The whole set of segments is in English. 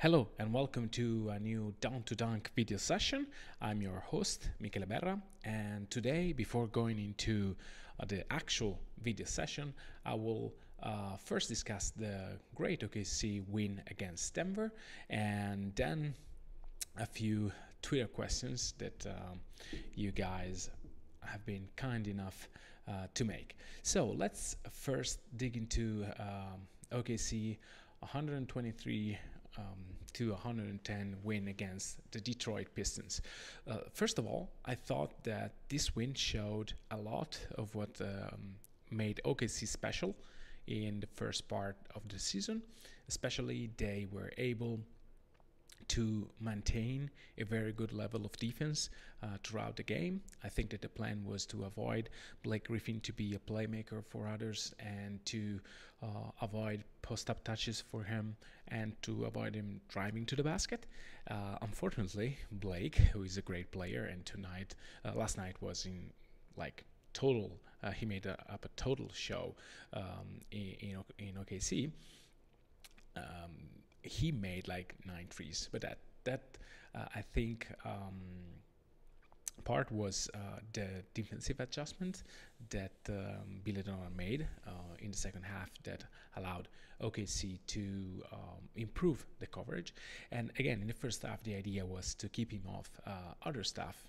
Hello and welcome to a new Down to Dunk video session. I'm your host, Mikyberra, and today, before going into the actual video session, I will first discuss the great OKC win against Denver, and then a few Twitter questions that you guys have been kind enough to make. So let's first dig into OKC 123 to 110 win against the Detroit Pistons. First of all, I thought that this win showed a lot of what made OKC special in the first part of the season. Especially, they were able to maintain a very good level of defense throughout the game. I think that the plan was to avoid Blake Griffin to be a playmaker for others and to avoid post-up touches for him and to avoid him driving to the basket. Unfortunately, Blake, who is a great player, and last night was in like total, he made up a total show in OKC. He made like 9 threes, but that I think part was the defensive adjustment that Villanova made in the second half that allowed OKC to improve the coverage. And again, in the first half, the idea was to keep him off other stuff,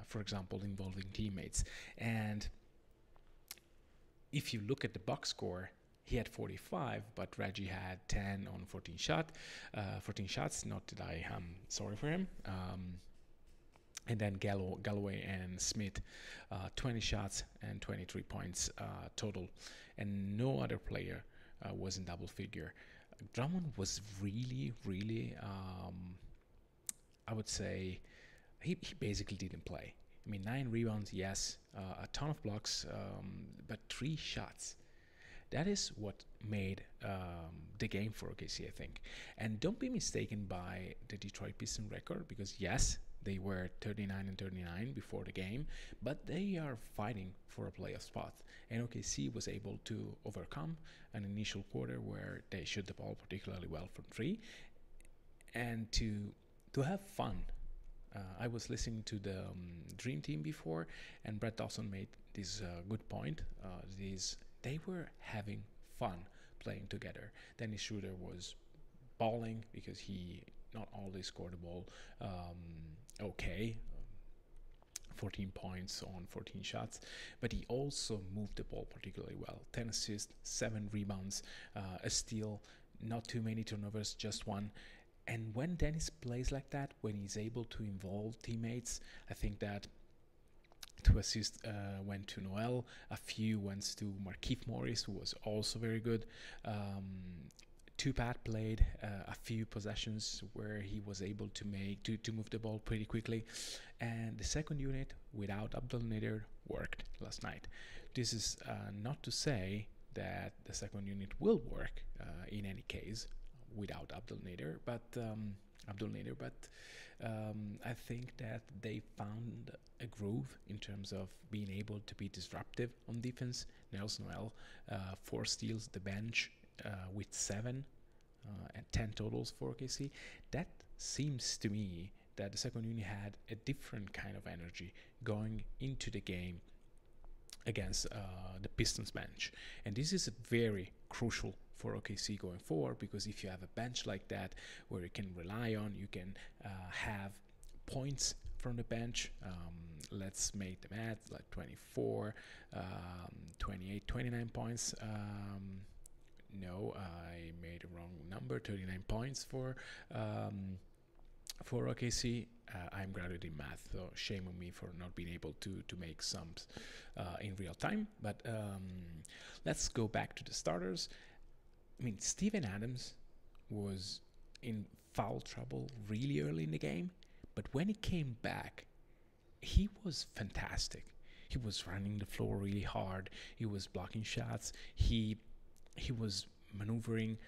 for example, involving teammates. And if you look at the box score, he had 45, but Reggie had 10 on 14 shots. Not that I am sorry for him. And then Galloway and Smith, 20 shots and 23 points total. And no other player was in double figure. Drummond was really, I would say, he basically didn't play. I mean, 9 rebounds, yes, a ton of blocks, but 3 shots. That is what made the game for OKC, I think. And don't be mistaken by the Detroit Pistons record, because yes, they were 39-39 before the game, but they are fighting for a playoff spot. And OKC was able to overcome an initial quarter where they shot the ball particularly well from 3, and to have fun. I was listening to the Dream Team before, and Brett Dawson made this good point. They were having fun playing together. Dennis Schroeder was balling because he not only scored the ball 14 points on 14 shots, but he also moved the ball particularly well. 10 assists, 7 rebounds, a steal, not too many turnovers, just 1. And when Dennis plays like that, when he's able to involve teammates, I think that 2 assists went to Noel, a few went to Markieff Morris, who was also very good. Pat played a few possessions where he was able to move the ball pretty quickly, and the second unit without Abdel Nader worked last night. This is not to say that the second unit will work in any case without Abdel Nader, but I think that they found a groove in terms of being able to be disruptive on defense. Nels Noel, 4 steals, the bench with 7 and 10 totals for OKC. That seems to me that the second unit had a different kind of energy going into the game against the Pistons bench. And this is very crucial for OKC going forward, because if you have a bench like that where you can rely on, you can have points from the bench. Let's make the math, like 24, 28, 29 points. No, I made a wrong number. 39 points for OKC. I'm grounded in math, so shame on me for not being able to make sums in real time. But let's go back to the starters. I mean, Steven Adams was in foul trouble really early in the game, but when he came back, he was fantastic. He was running the floor really hard. He was blocking shots. He was maneuvering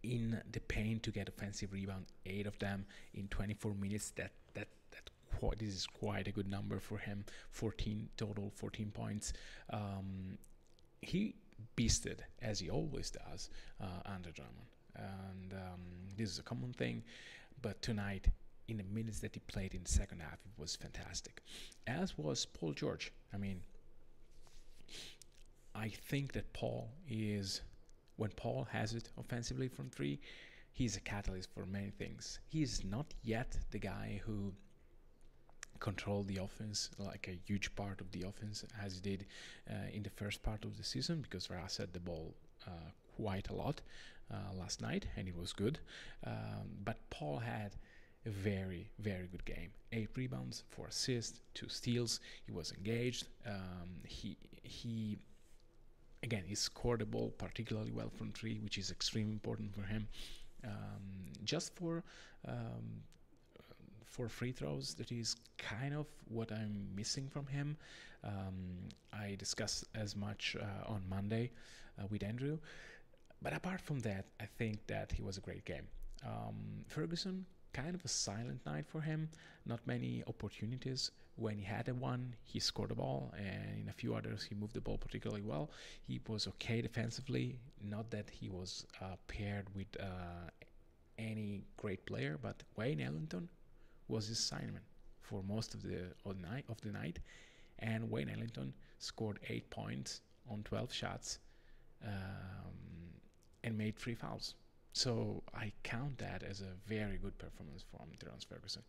in the paint to get offensive rebound, 8 of them in 24 minutes. This is quite a good number for him. 14 total, 14 points. He beasted, as he always does, under Drummond. And This is a common thing, but tonight, in the minutes that he played in the second half, it was fantastic. As was Paul George. I mean, I think that when Paul has it offensively from three, he's a catalyst for many things. He's not yet the guy who controlled the offense, like a huge part of the offense, as he did in the first part of the season, because Russ had the ball quite a lot last night, and it was good. But Paul had a very, very good game. 8 rebounds, 4 assists, 2 steals. He was engaged. He again, he scored the ball particularly well from three, which is extremely important for him. Just for free throws, that is kind of what I'm missing from him. I discussed as much on Monday with Andrew. But apart from that, I think that he was a great game. Ferguson, kind of a silent night for him. Not many opportunities. When he had one, he scored the ball, and in a few others, he moved the ball particularly well. He was okay defensively. Not that he was paired with any great player, but Wayne Ellington was his assignment for most of the night, and Wayne Ellington scored 8 points on 12 shots and made 3 fouls. So I count that as a very good performance from Terence Ferguson.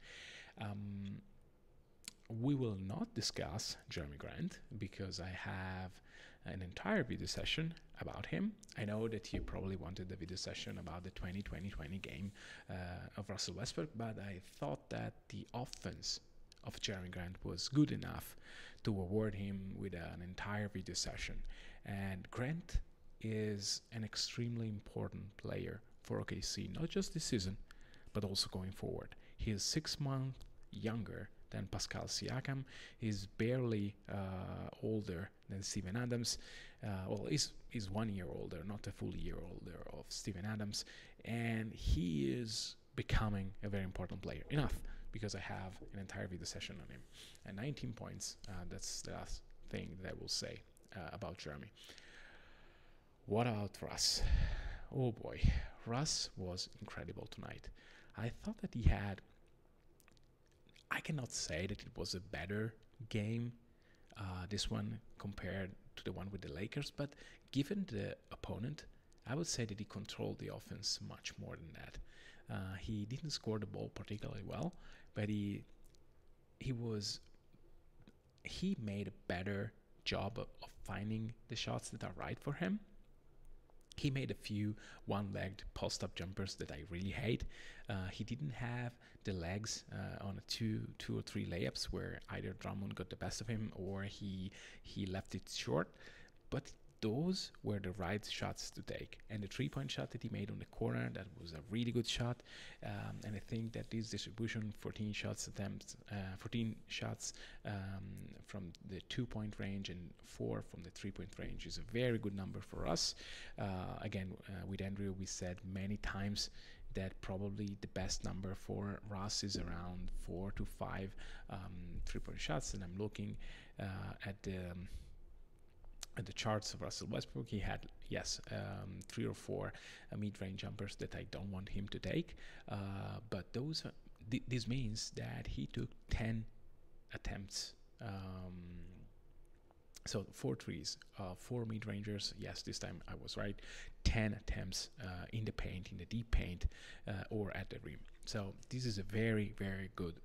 We will not discuss Jerami Grant because I have an entire video session about him. I know that you probably wanted the video session about the 2020 game of Russell Westbrook, but I thought that the offense of Jerami Grant was good enough to award him with an entire video session. And Grant is an extremely important player for OKC, not just this season, but also going forward. He is 6 months younger than Pascal Siakam. He's barely older than Steven Adams. He's 1 year older, not a full year older of Steven Adams. And he is becoming a very important player. Enough, because I have an entire video session on him. And 19 points, that's the last thing that I will say about Jerami. What about Russ? Oh boy, Russ was incredible tonight. I thought that he had, I cannot say that it was a better game, this one compared to the one with the Lakers, but given the opponent, I would say that he controlled the offense much more than that. He didn't score the ball particularly well, but he made a better job of finding the shots that are right for him. He made a few one-legged post-up jumpers that I really hate. He didn't have the legs on a two or three layups where either Drummond got the best of him or he left it short. But those were the right shots to take. And the three-point shot that he made on the corner, that was a really good shot. And I think that this distribution, 14 shots from the 2-point range and 4 from the 3-point range is a very good number for us. Again, with Andrew, we said many times that probably the best number for Russ is around 4 to 5 3-point shots. And I'm looking at the charts of Russell Westbrook. He had, 3 or 4 mid-range jumpers that I don't want him to take. But this means that he took 10 attempts. So 4 threes, 4 mid-rangers. Yes, this time I was right. 10 attempts in the paint, in the deep paint, or at the rim. So this is a very, very good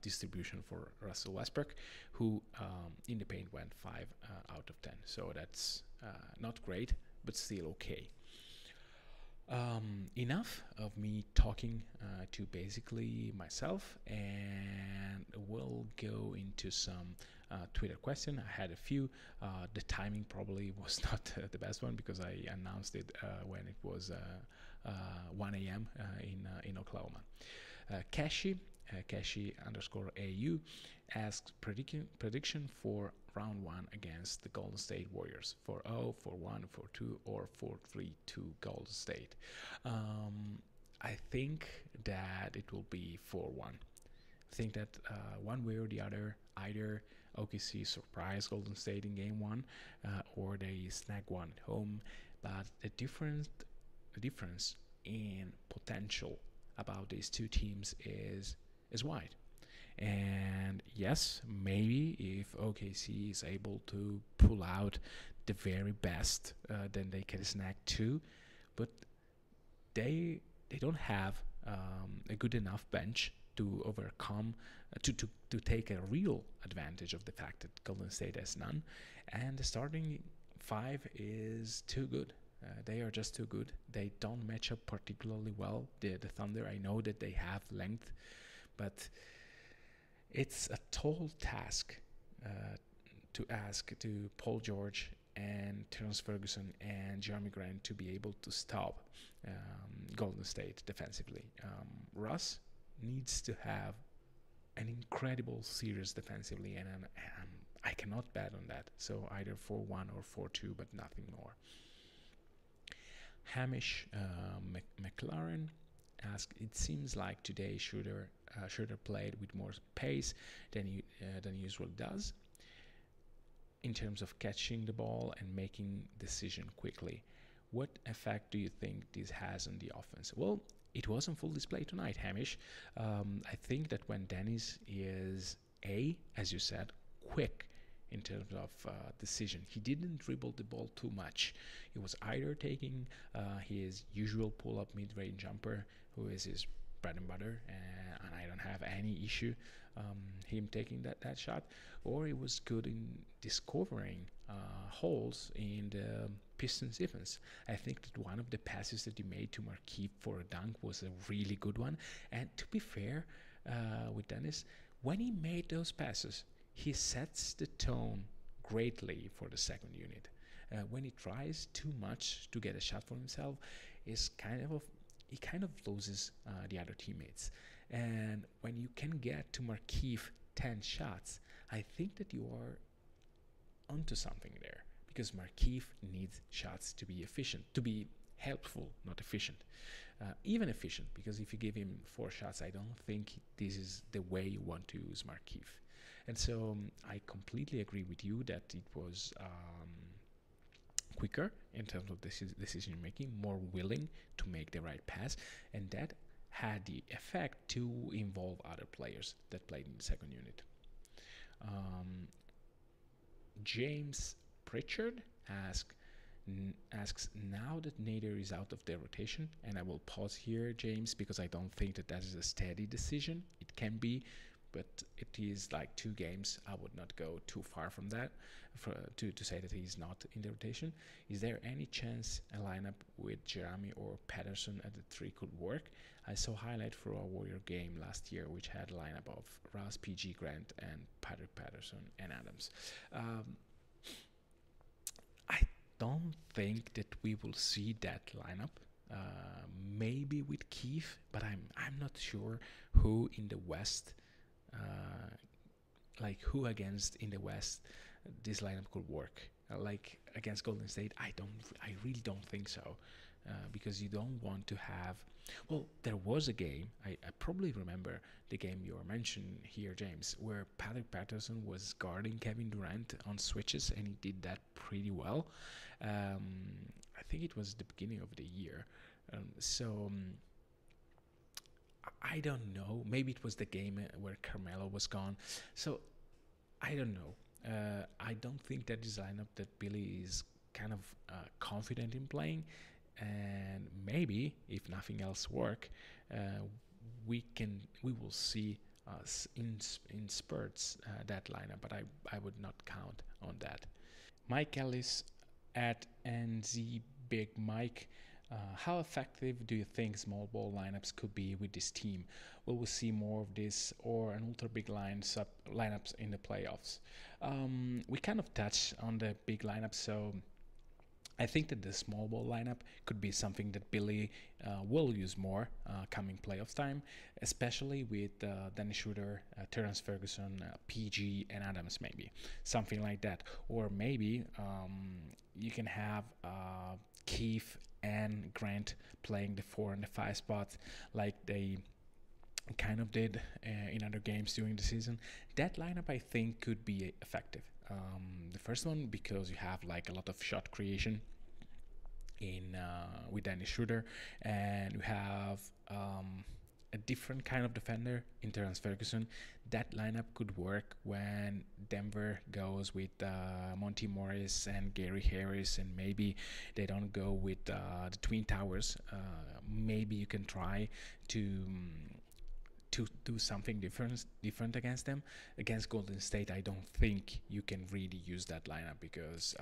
distribution for Russell Westbrook, who in the paint went 5 out of 10. So that's not great, but still okay. Enough of me talking to basically myself, and we'll go into some Twitter question. I had a few. The timing probably was not the best one because I announced it when it was 1 a.m. in Oklahoma. Kashi _AU asks prediction for round 1 against the Golden State Warriors. 4-0, 4-1, 4-2, or 4-3 to Golden State. I think that it will be 4-1. I think that one way or the other, either OKC surprise Golden State in game 1 or they snag one at home. But the difference in potential about these two teams is wide. And yes, maybe if OKC is able to pull out the very best, then they can snag two. But they don't have a good enough bench to overcome to take a real advantage of the fact that Golden State has none, and the starting five is too good. They are just too good. They don't match up particularly well. The Thunder, I know that they have length, but it's a tall task to ask to Paul George and Terence Ferguson and Jerami Grant to be able to stop Golden State defensively. Russ needs to have an incredible series defensively, and I cannot bet on that. So either 4-1 or 4-2, but nothing more. Hamish McLaren asked, it seems like today Schroeder played with more pace than he usually does in terms of catching the ball and making decision quickly. What effect do you think this has on the offense? Well, it was on full display tonight, Hamish. I think that when Dennis is as you said, quick in terms of decision. He didn't dribble the ball too much. He was either taking his usual pull-up mid-range jumper, who is his bread and butter, and I don't have any issue him taking that shot, or he was good in discovering holes in the Pistons defense. I think that one of the passes that he made to Markieff for a dunk was a really good one. And to be fair with Dennis, when he made those passes, he sets the tone greatly for the second unit. When he tries too much to get a shot for himself, he kind of loses the other teammates. And when you can get to Markieff 10 shots, I think that you are onto something there, because Markieff needs shots to be efficient, to be helpful, not efficient. Even efficient, because if you give him 4 shots, I don't think this is the way you want to use Markieff. And so I completely agree with you that it was quicker in terms of decision making, more willing to make the right pass, and that had the effect to involve other players that played in the second unit. James Pritchard asks, now that Nader is out of the rotation, and I will pause here, James, because I don't think that is a steady decision. It can be, but it is like 2 games. I would not go too far from that to say that he's not in the rotation. Is there any chance a lineup with Jerami or Patterson at the 3 could work? I saw a highlight for our Warrior game last year, which had a lineup of Russ, PG, Grant, and Patrick Patterson and Adams. I don't think that we will see that lineup. Maybe with Keith, but I'm not sure who in the West, who against in the West this lineup could work. Like against Golden State, I really don't think so, because you don't want to have. Well, there was a game, I probably remember the game you were mentioning here, James, where Patrick Patterson was guarding Kevin Durant on switches, and he did that pretty well. I think it was the beginning of the year. I don't know. Maybe it was the game where Carmelo was gone. So I don't know. I don't think that is a lineup that Billy is kind of confident in playing. And maybe if nothing else work, we will see in spurts that lineup. But I would not count on that. Mike Ellis at NZ Big Mike. How effective do you think small ball lineups could be with this team? Will we see more of this or an ultra big lineups in the playoffs? We kind of touched on the big lineups, so I think that the small ball lineup could be something that Billy will use more coming playoffs time, especially with Dennis Schroeder, Terence Ferguson, PG, and Adams, maybe. Something like that. Or maybe you can have Keith and Grant playing the 4 and the 5 spots like they kind of did in other games during the season. That lineup, I think, could be effective. The first one, because you have like a lot of shot creation, in with Dennis Schroeder, and we have a different kind of defender in Terrence Ferguson. That lineup could work when Denver goes with Monty Morris and Gary Harris, and maybe they don't go with the Twin Towers. Maybe you can try to do something different against them. Against Golden State, I don't think you can really use that lineup because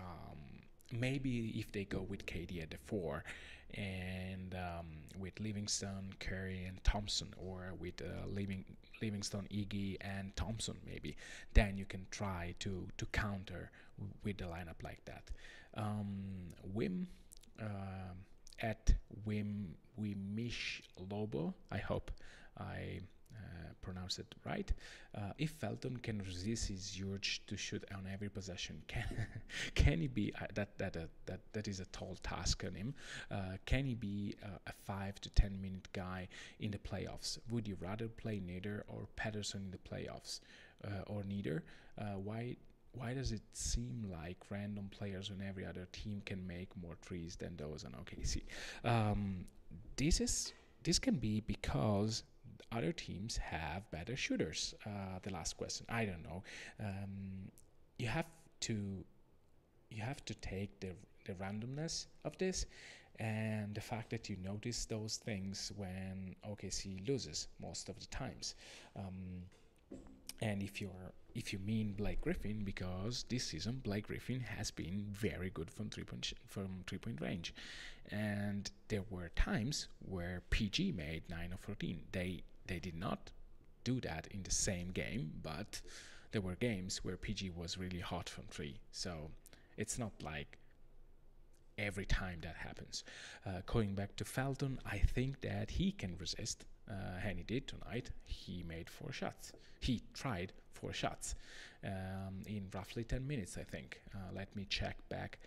maybe if they go with KD at the 4 and with Livingston, Curry, and Thompson, or with Livingston, Iggy, and Thompson, maybe, then you can try to counter with the lineup like that. Wim at Wimish Lobo, I hope I pronounce it right. If Felton can resist his urge to shoot on every possession, can he be that is a tall task on him? Can he be a 5 to 10 minute guy in the playoffs? Would you rather play Nader or Patterson in the playoffs, or neither? Why does it seem like random players on every other team can make more threes than those on OKC? This can be because other teams have better shooters. The last question, I don't know. You have to take the randomness of this and the fact that you notice those things when OKC loses most of the times. And if you mean Blake Griffin, because this season Blake Griffin has been very good from three point range, and there were times where PG made 9 of 14. They did not do that in the same game, but there were games where PG was really hot from 3. So it's not like every time that happens. Going back to Felton, I think that he can resist, and he did tonight. He made 4 shots. He tried 4 shots in roughly 10 minutes, I think. Let me check back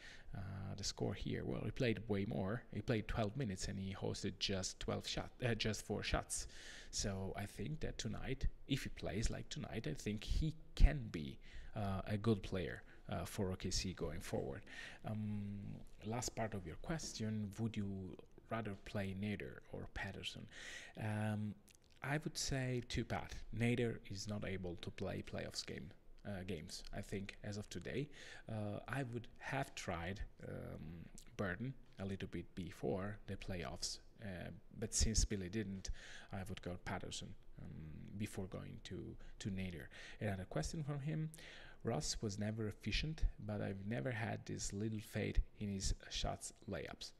the score here. Well, he played way more. He played 12 minutes and he hosted just 4 shots. So I think that tonight, if he plays like tonight, I think he can be a good player for OKC going forward. Last part of your question, would you rather play Nader or Patterson? I would say to Pat. Nader is not able to play playoffs games, I think, as of today. I would have tried Burden a little bit before the playoffs, but since Billy didn't, I would go Patterson before going to Nader. Another question from him. Russ was never efficient, but I've never had this little fade in his shots layups.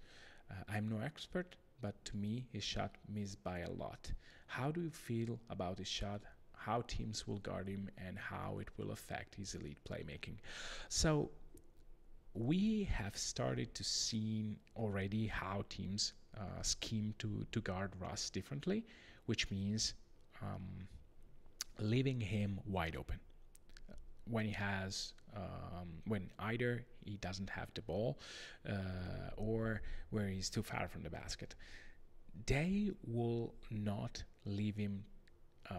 I'm no expert, but to me his shot missed by a lot. How do you feel about his shot? How teams will guard him and how it will affect his elite playmaking? So we have started to see already how teams scheme to guard Russ differently, which means leaving him wide open when he has when either he doesn't have the ball or where he's too far from the basket. They will not leave him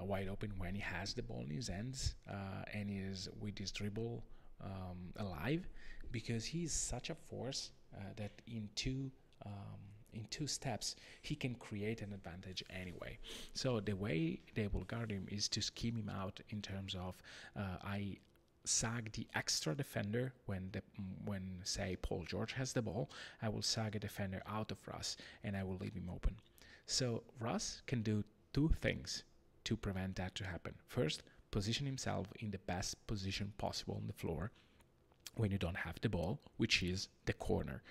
wide open when he has the ball in his hands and is with his dribble alive, because he's such a force that in two steps he can create an advantage anyway. So the way they will guard him is to scheme him out in terms of I sag the extra defender when say Paul George has the ball. I will sag a defender out of Russ and I will leave him open. So Russ can do 2 things to prevent that to happen. First, position himself in the best position possible on the floor when you don't have the ball, which is the corner.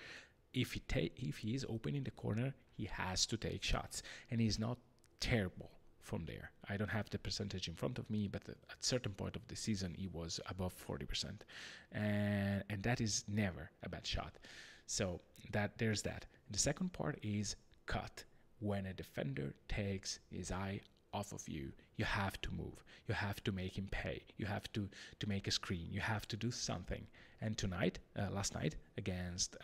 If he is open in the corner, he has to take shots, and he's not terrible from there. I don't have the percentage in front of me, but at a certain point of the season, he was above 40%, and that is never a bad shot. So there's that. The second part is cut. When a defender takes his eye off of you, you have to move. You have to make him pay. You have to make a screen. You have to do something. And last night against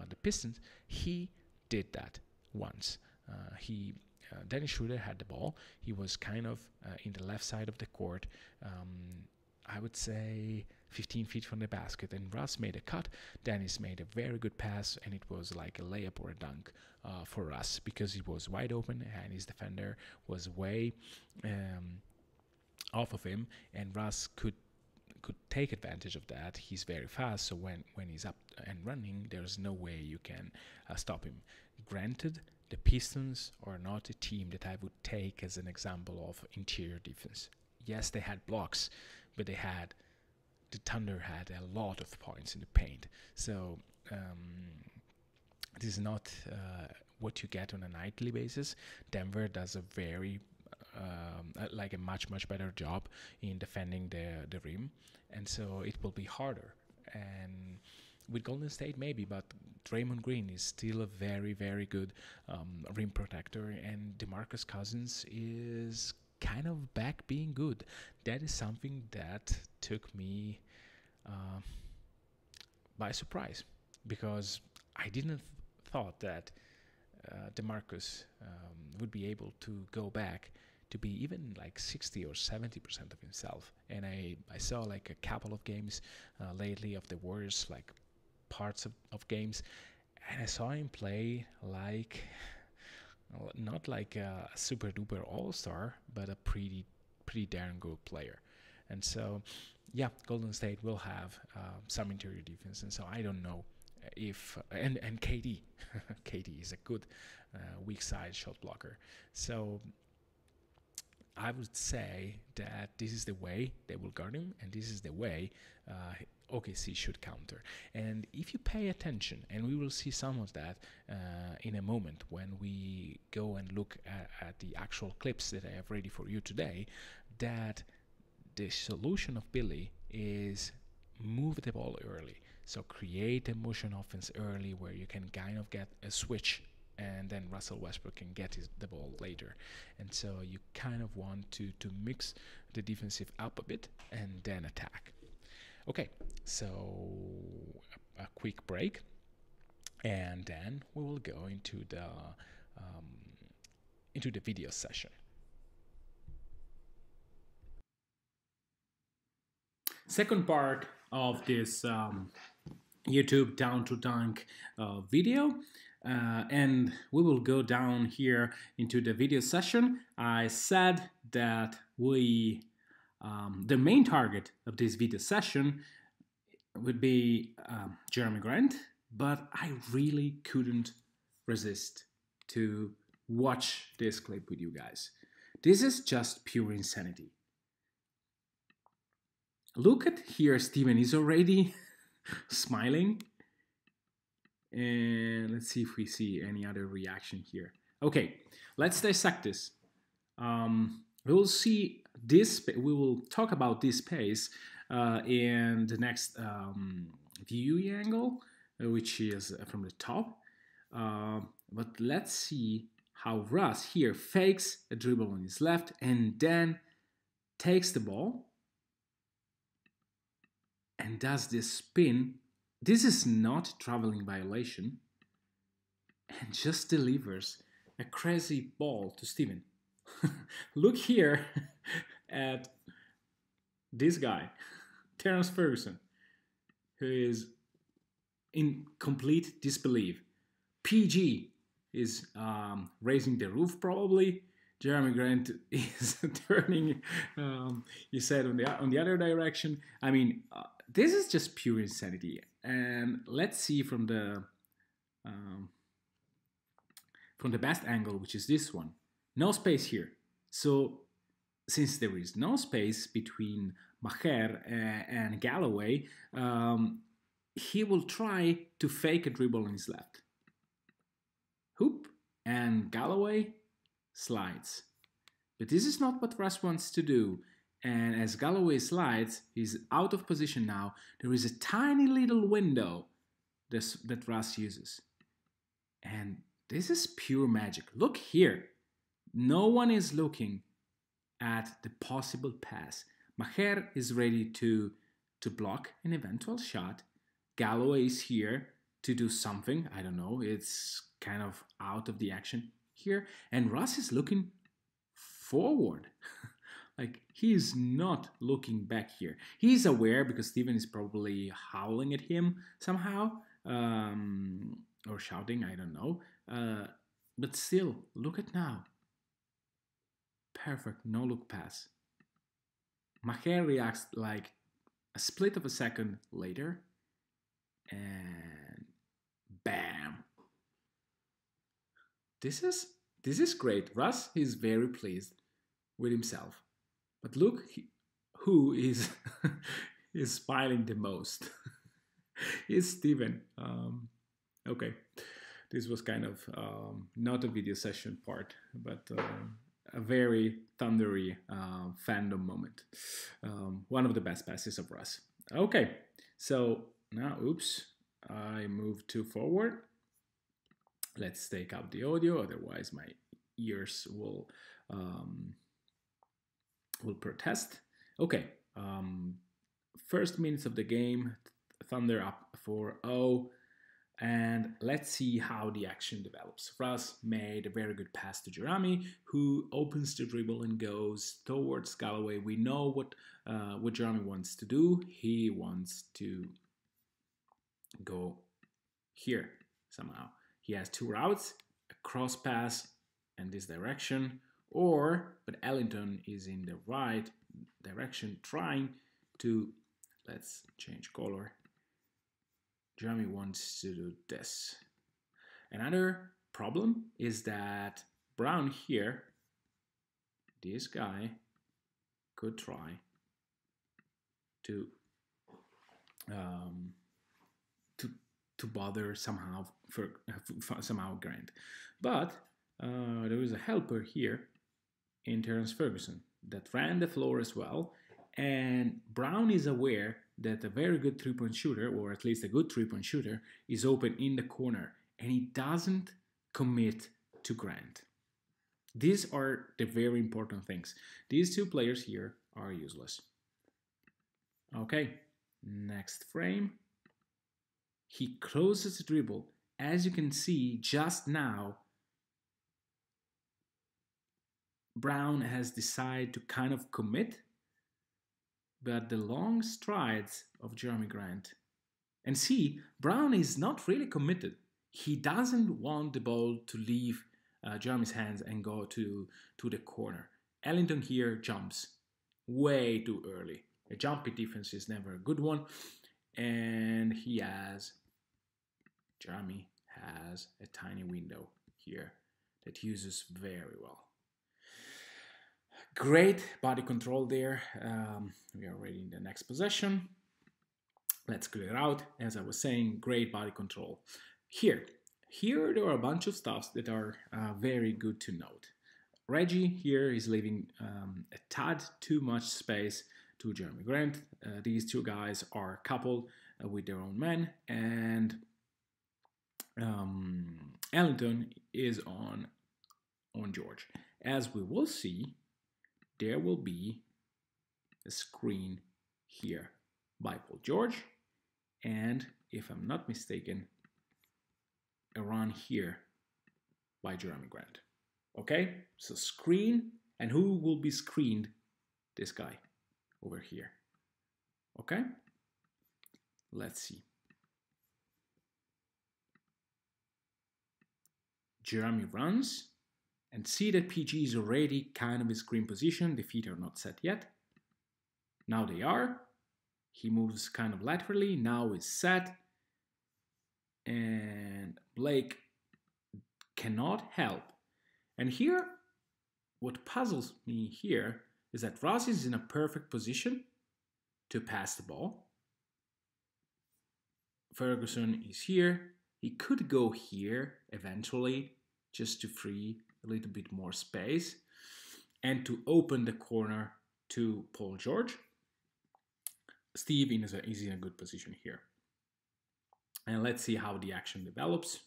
the Pistons, he did that once. Dennis Schroeder had the ball. He was kind of in the left side of the court. I would say 15 feet from the basket, and Russ made a cut. Dennis made a very good pass, and it was like a layup or a dunk for Russ, because he was wide open and his defender was way off of him, and Russ could take advantage of that. He's very fast, so when he's up and running, there's no way you can stop him. Granted, the Pistons are not a team that I would take as an example of interior defense. Yes, they had blocks, but the Thunder had a lot of points in the paint. So this is not what you get on a nightly basis. Denver does a very like a much better job in defending the rim, and so it will be harder. And with Golden State maybe, but Draymond Green is still a very good rim protector, and DeMarcus Cousins is kind of back being good. That is something that took me by surprise, because I didn't thought that DeMarcus would be able to go back to be even like 60 or 70% of himself. And I saw like a couple of games lately of the Warriors, like parts of games, and I saw him play like not like a super duper all-star, but a pretty darn good player. And so yeah, Golden State will have some interior defense, and so I don't know if and KD KD is a good weak side shot blocker. So I would say that this is the way they will guard him, and this is the way OKC should counter. And if you pay attention, and we will see some of that in a moment when we go and look at the actual clips that I have ready for you today, that the solution of Billy is move the ball early. So create a motion offense early where you can kind of get a switch, and then Russell Westbrook can get the ball later. And so you kind of want to mix the defensive up a bit and then attack. Okay, so a quick break, and then we will go into the video session. Second part of this YouTube down to dunk video. And we will go down here into the video session. I said that the main target of this video session would be Jerami Grant, but I really couldn't resist to watch this clip with you guys. This is just pure insanity. Look at here, Steven is already smiling. And let's see if we see any other reaction here. Okay, let's dissect this. We will see this. We will talk about this pace in the next view angle, which is from the top. But let's see how Russ here fakes a dribble on his left and then takes the ball and does this spin. This is not traveling violation, and just delivers a crazy ball to Steven. Look here at this guy, Terrence Ferguson, who is in complete disbelief. PG is raising the roof probably. Jerami Grant is turning, you said, on the other direction. I mean, this is just pure insanity. And let's see from the best angle, which is this one. No space here. So since there is no space between Maher and Galloway, he will try to fake a dribble on his left. Hoop, and Galloway slides. But this is not what Russ wants to do. And as Galloway slides, he's out of position now. There is a tiny little window that Russ uses. And this is pure magic. Look here. No one is looking at the possible pass. Maher is ready to block an eventual shot. Galloway is here to do something. I don't know. It's kind of out of the action here. And Russ is looking forward. Like, he is not looking back here. He's aware because Steven is probably howling at him somehow, or shouting, I don't know. But still, look at now. Perfect, no look pass. Maher reacts like a split of a second later, and bam. This is great. Russ is very pleased with himself. But look who is is smiling the most. It's Steven. Okay, this was kind of not a video session part, but a very thundery fandom moment. One of the best passes of Russ. Okay, so now, oops, I moved too forward. Let's take out the audio, otherwise my ears will protest. Okay, first minutes of the game, Thunder up 4-0, and let's see how the action develops. Russ made a very good pass to Jerami, who opens the dribble and goes towards Galloway. We know what Jerami wants to do. He wants to go here somehow. He has two routes, a cross pass and this direction, but Ellington is in the right direction trying to, let's change color. Jerami wants to do this. Another problem is that Brown here, this guy, could try to bother somehow Grant. But there is a helper here in Terence Ferguson that ran the floor as well, and Brown is aware that a very good three-point shooter, or at least a good three-point shooter, is open in the corner, and he doesn't commit to Grant. These are the very important things. These two players here are useless. Okay, next frame. He closes the dribble. As you can see just now, Brown has decided to kind of commit, but the long strides of Jerami Grant. And see, Brown is not really committed. He doesn't want the ball to leave Jerami's hands and go to the corner. Ellington here jumps way too early. A jumpy defense is never a good one. And Jerami has a tiny window here that uses very well. Great body control there. We are already in the next possession. Let's clear out. As I was saying, great body control. Here there are a bunch of stuffs that are very good to note. Reggie here is leaving a tad too much space to Jerami Grant. These two guys are coupled with their own men, and Ellington is on George. As we will see, there will be a screen here by Paul George, and if I'm not mistaken, a run here by Jerami Grant. Okay, so screen, and who will be screened? This guy over here. Okay, let's see. Jerami runs, and see that PG is already kind of in screen position. The feet are not set yet. Now they are. He moves kind of laterally. Now it's set. And Blake cannot help. And here, what puzzles me here is that Russ is in a perfect position to pass the ball. Ferguson is here. He could go here eventually just to free a little bit more space and to open the corner to Paul George. Steve is in a good position here. And let's see how the action develops.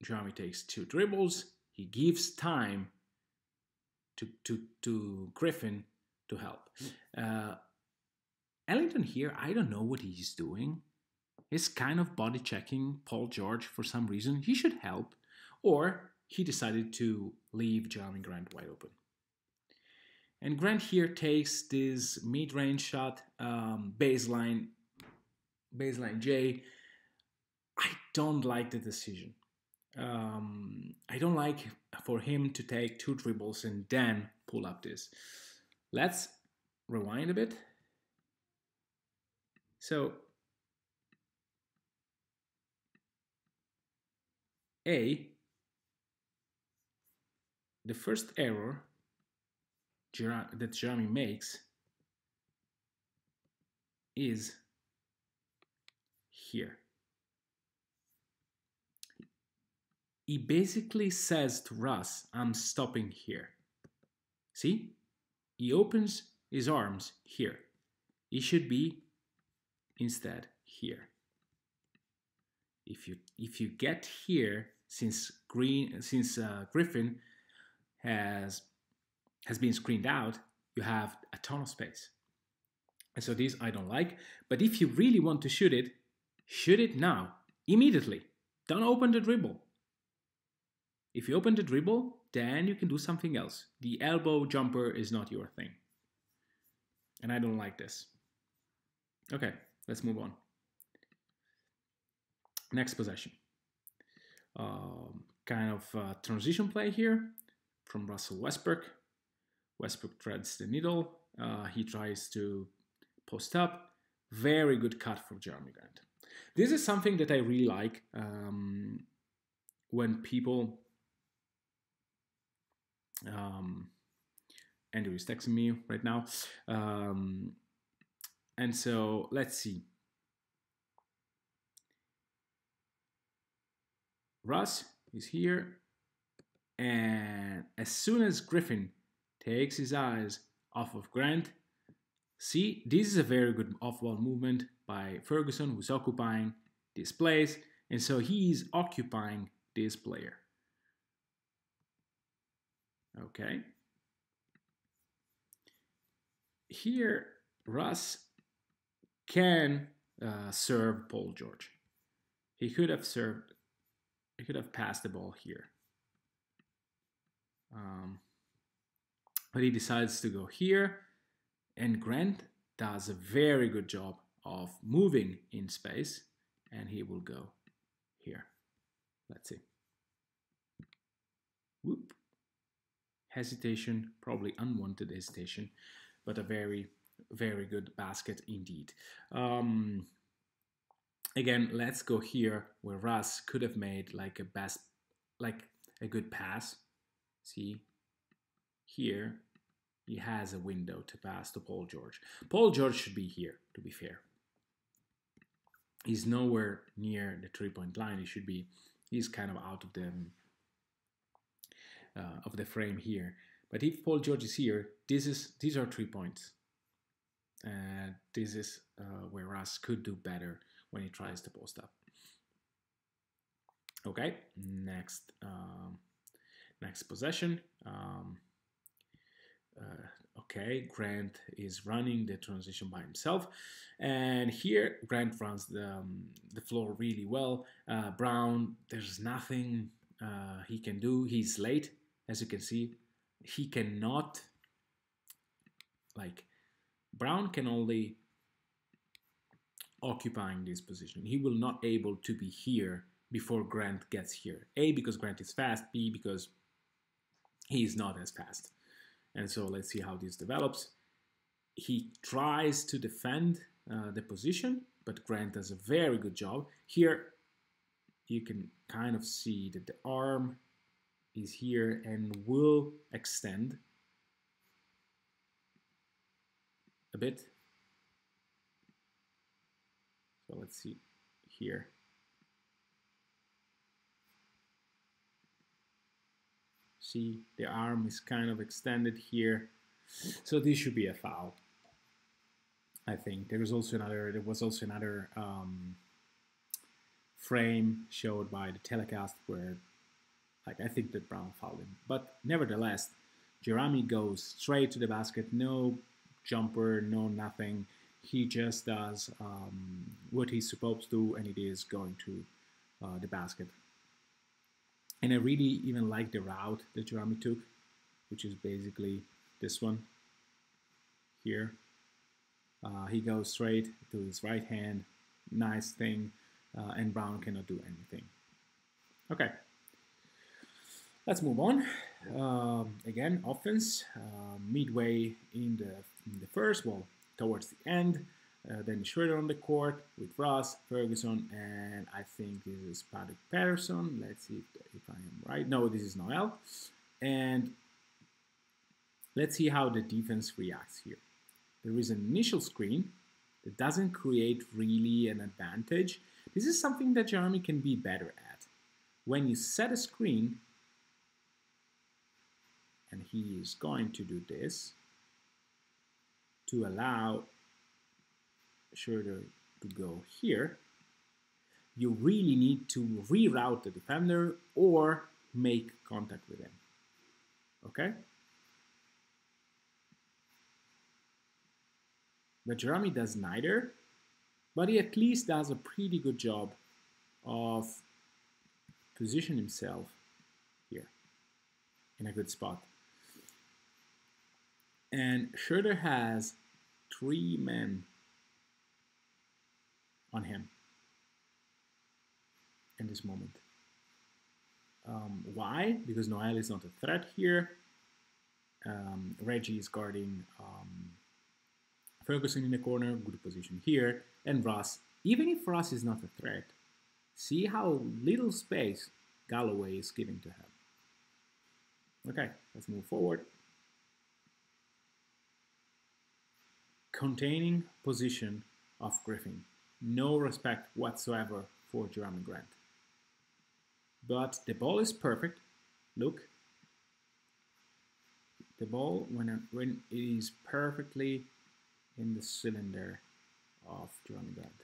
Jerami takes two dribbles. He gives time to Griffin to help. Ellington here, I don't know what he's doing. He's kind of body checking Paul George for some reason. He should help. Or he decided to leave Jerami Grant wide open. And Grant here takes this mid-range shot, baseline J. I don't like the decision. I don't like for him to take 2 dribbles and then pull up this. Let's rewind a bit. So the first error that Jerami makes is here. He basically says to Russ, I'm stopping here. See? He opens his arms here. He should be instead here. If you get here, since Griffin has been screened out, you have a ton of space. And so this I don't like. But if you really want to shoot it now, immediately. Don't open the dribble. If you open the dribble, then you can do something else. The elbow jumper is not your thing. And I don't like this. Okay, let's move on. Next possession. Kind of transition play here from Russell Westbrook. Westbrook threads the needle. He tries to post up. Very good cut from Jerami Grant. This is something that I really like when people... Andrew is texting me right now. And so let's see. Russ is here. And as soon as Griffin takes his eyes off of Grant, see, this is a very good off-ball movement by Ferguson, who's occupying this place. And so he's occupying this player. Okay. Here, Russ can serve Paul George. He could have passed the ball here. But he decides to go here, and Grant does a very good job of moving in space, and he will go here. Let's see. Whoop. Hesitation, probably unwanted hesitation, but a very, very good basket indeed. Again, let's go here where Russ could have made like a good pass. See, here he has a window to pass to Paul George. Paul George should be here, to be fair. He's nowhere near the three-point line. He's kind of out of the frame here. But if Paul George is here, these are 3 points. This is where Russ could do better when he tries to post up. Okay, next possession. Okay, Grant is running the transition by himself, and here Grant runs the floor really well. Brown, there's nothing he can do. He's late, as you can see. He cannot, Brown can only occupying this position. He will not able to be here before Grant gets here. A, because Grant is fast. B, because he is not as fast. And so let's see how this develops. He tries to defend the position, but Grant does a very good job. Here, you can kind of see that the arm is here and will extend a bit. So let's see here. See, the arm is kind of extended here. So this should be a foul. I think there was also another frame showed by the telecast where I think that Brown fouled him. But nevertheless, Jerami goes straight to the basket, no jumper, no nothing. He just does what he's supposed to, and it is going to the basket. And I really even like the route that Jerami took, which is basically this one here. He goes straight to his right hand, nice thing, and Brown cannot do anything. Okay, let's move on. Again, offense, midway in the first, well, towards the end. Then Schroeder on the court with Russ, Ferguson, and I think this is Patrick Patterson. Let's see if I am right. No, this is Noel. And let's see how the defense reacts here. There is an initial screen that doesn't create really an advantage. This is something that Jerami can be better at. When you set a screen, and he is going to do this to allow Schroeder to go here, you really need to reroute the defender or make contact with him. Okay? But Jerami does neither, but he at least does a pretty good job of position himself here in a good spot. And Schroeder has 3 men on him in this moment. Why? Because Noel is not a threat here. Reggie is guarding Ferguson in the corner, good position here. And Russ, even if Russ is not a threat, see how little space Galloway is giving to him. Okay, let's move forward. Containing position of Griffin. No respect whatsoever for Jerami Grant. But the ball is perfect. Look. The ball, when it is perfectly in the cylinder of Jerami Grant.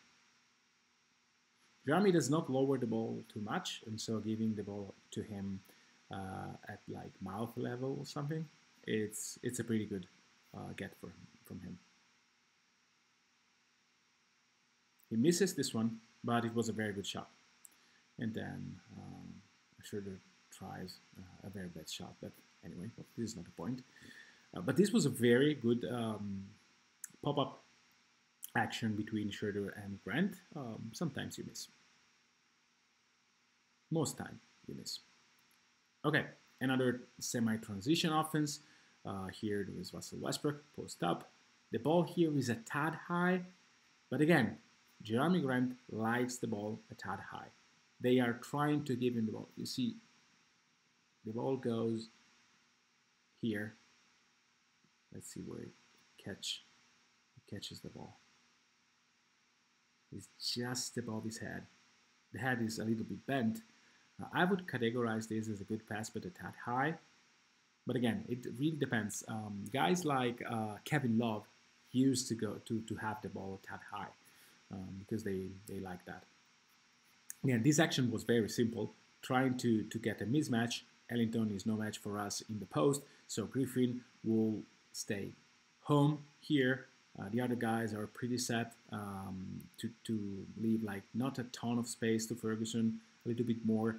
Jerami does not lower the ball too much, and so giving the ball to him at like mouth level or something, it's a pretty good get from him. He misses this one, but it was a very good shot. And then Schroeder tries a very bad shot, but anyway, this is not the point. But this was a very good pop-up action between Schroeder and Grant. Sometimes you miss. Most time you miss. Okay, another semi-transition offense. Here there is Russell Westbrook, post up. The ball here is a tad high, but again, Jerami Grant likes the ball a tad high. They are trying to give him the ball. You see, the ball goes here. Let's see where it catches the ball. It's just above his head. The head is a little bit bent. I would categorize this as a good pass, but a tad high. But again, it really depends. Guys like Kevin Love used to go to have the ball a tad high because they like that. Yeah, this action was very simple. Trying to get a mismatch. Ellington is no match for us in the post, so Griffin will stay home here. The other guys are pretty set to leave like not a ton of space to Ferguson, a little bit more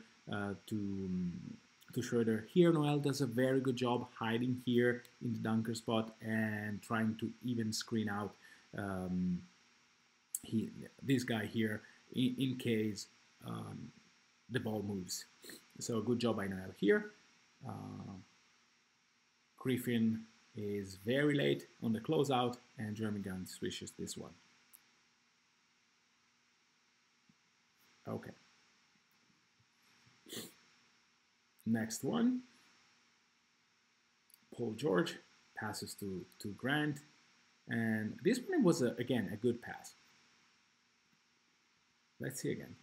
to Schroeder. Here Noel does a very good job hiding here in the dunker spot and trying to even screen out this guy here in case the ball moves. So good job by Noel here. Griffin is very late on the closeout, and Jerami Grant swishes this one. Okay. Next one. Paul George passes to Grant, and this one was again a good pass. Let's see again.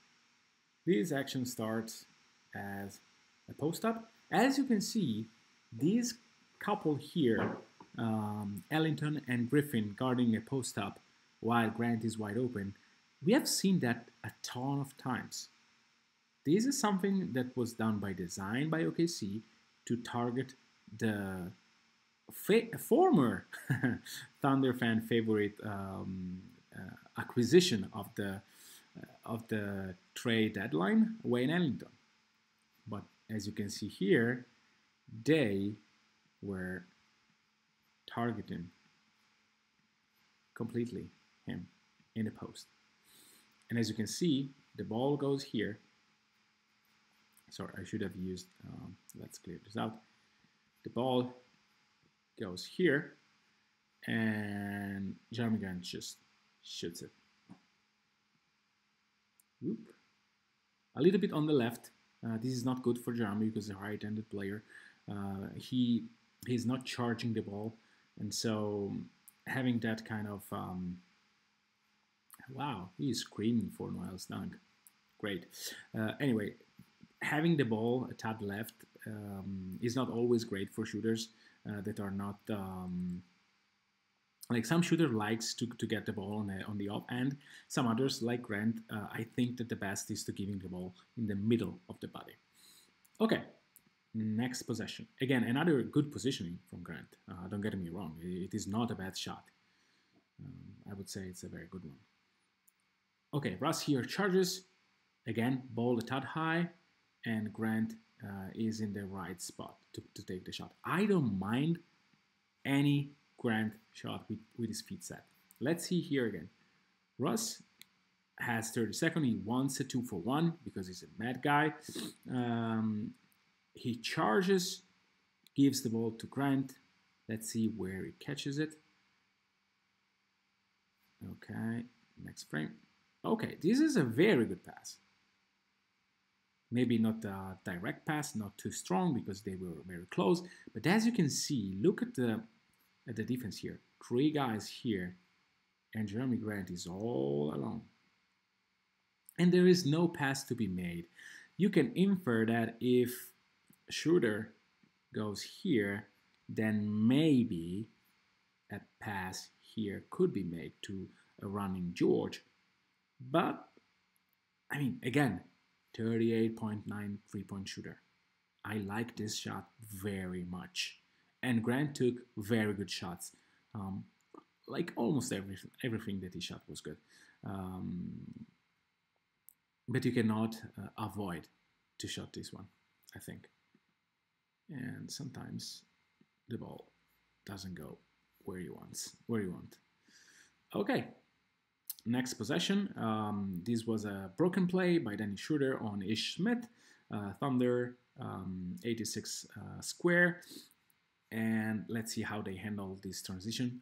This action starts as a post-up. As you can see, this couple here, Ellington and Griffin guarding a post-up while Grant is wide open, we have seen that a ton of times. This is something that was done by design by OKC to target the former Thunder fan favorite acquisition of the trade deadline, Wayne Ellington. But as you can see here, they were targeting completely him in the post. And as you can see, the ball goes here. Sorry, I should have used, let's clear this out. The ball goes here, and Jerami Grant just shoots it. Whoop. A little bit on the left. This is not good for Jerami because he's a right-handed player. He's not charging the ball, and so having that kind of wow, he's screaming for Noel's dunk. Great. Anyway, having the ball a tad left is not always great for shooters that are not like some shooter likes to get the ball on the off end. Some others, like Grant, I think that the best is to giving the ball in the middle of the body. Okay, next possession. Again, another good positioning from Grant. Don't get me wrong, it is not a bad shot. I would say it's a very good one. Okay, Russ here charges. Again, ball a tad high, and Grant is in the right spot to take the shot. I don't mind any Grant shot with his feet set. Let's see here again. Russ has 30 seconds. He wants a 2-for-1 because he's a mad guy. He charges, gives the ball to Grant. Let's see where he catches it. Okay, next frame. Okay, this is a very good pass. Maybe not a direct pass, not too strong because they were very close. But as you can see, look at the defense here. 3 guys here, and Jerami Grant is all alone. And there is no pass to be made. You can infer that if shooter goes here, then maybe a pass here could be made to a running George. But, I mean, again, 38.9 3-point shooter. I like this shot very much. And Grant took very good shots. Like almost everything that he shot was good. But you cannot avoid to shot this one, I think. And sometimes the ball doesn't go where you want. Okay. Next possession, this was a broken play by Dennis Schroeder on Ish Smith, Thunder 86 square, and let's see how they handle this transition.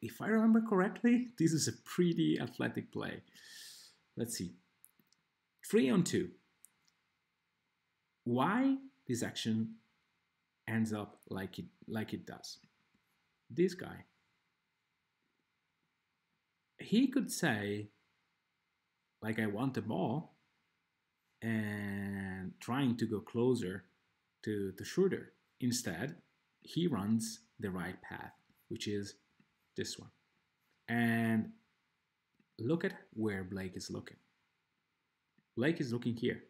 If I remember correctly, this is a pretty athletic play. Let's see, 3-on-2. Why this action ends up like it does? This guy. He could say, like, I want the ball, and trying to go closer to the shooter. Instead, he runs the right path, which is this one. And look at where Blake is looking. Blake is looking here.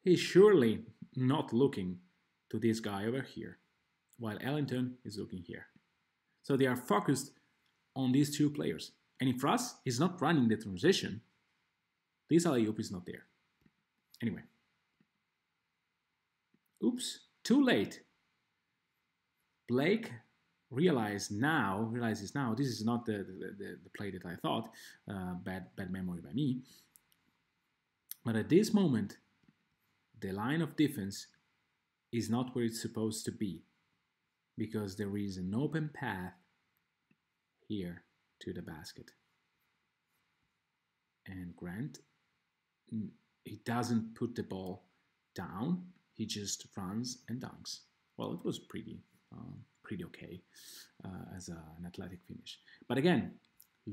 He's surely not looking to this guy over here, while Ellington is looking here. So they are focused on these 2 players. And if Russ is not running the transition, this alley-oop is not there. Anyway. Oops, too late. Blake realizes now, this is not the play that I thought. Bad memory by me. But at this moment, the line of defense is not where it's supposed to be, because there is an open path here to the basket. And Grant, he doesn't put the ball down, he just runs and dunks. Well, it was pretty okay as an athletic finish. But again,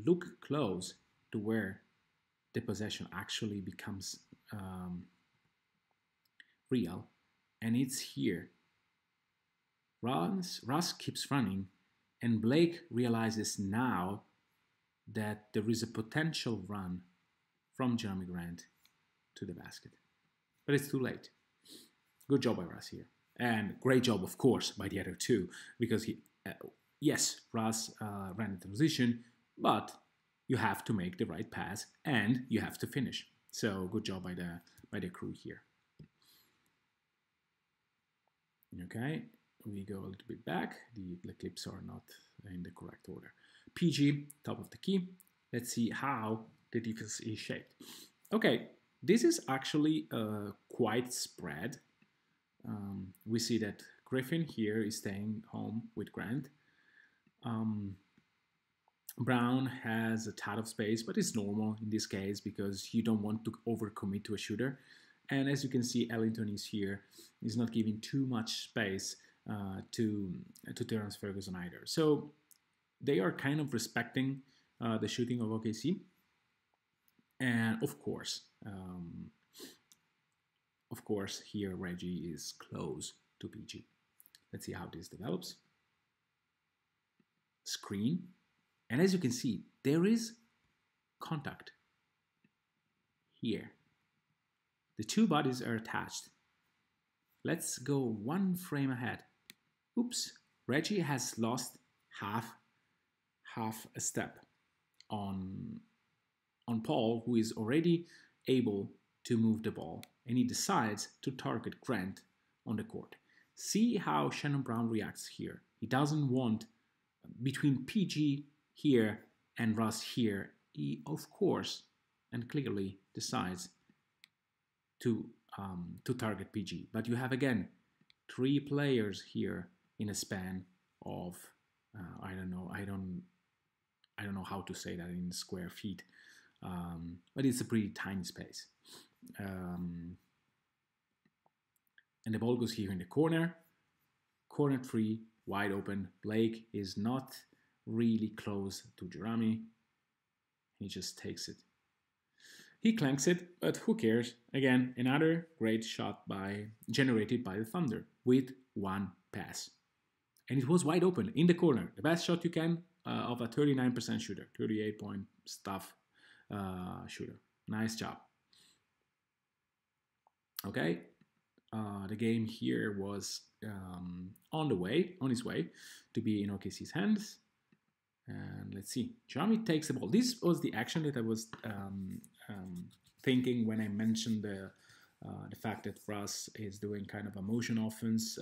look close to where the possession actually becomes real, and it's here. Russ keeps running, and Blake realizes now that there is a potential run from Jerami Grant to the basket. But it's too late. Good job by Russ here. And great job, of course, by the other 2, because yes, Russ ran the transition, but you have to make the right pass and you have to finish. So good job by the crew here. Okay, we go a little bit back. The clips are not in the correct order. PG, top of the key. Let's see how the defense is shaped. Okay, this is actually quite spread. We see that Griffin here is staying home with Grant. Brown has a ton of space, but it's normal in this case because you don't want to overcommit to a shooter. And as you can see, Ellington is here. He's not giving too much space to Terrence Ferguson either. So they are kind of respecting the shooting of OKC. And of course, here Reggie is close to PG. Let's see how this develops. Screen. And as you can see, there is contact here. The two bodies are attached. Let's go one frame ahead. Oops, Reggie has lost half a step on Paul, who is already able to move the ball, and he decides to target Grant on the court. See how Shannon Brown reacts here. He doesn't want between PG here and Russ here. He, of course, and clearly decides to target PG. But you have again 3 players here in a span of I don't know how to say that in square feet, but it's a pretty tiny space. And the ball goes here in the corner 3, wide open. Blake is not really close to Jerami. He just takes it. He clanks it, but who cares? Again, another great shot generated by the Thunder with one pass. And it was wide open in the corner. The best shot you can of a 39% shooter, 38-point stuff shooter. Nice job. Okay, the game here was on his way to be in OKC's hands. And let's see. Jerami takes the ball. This was the action that I was thinking when I mentioned the fact that Russ is doing kind of a motion offense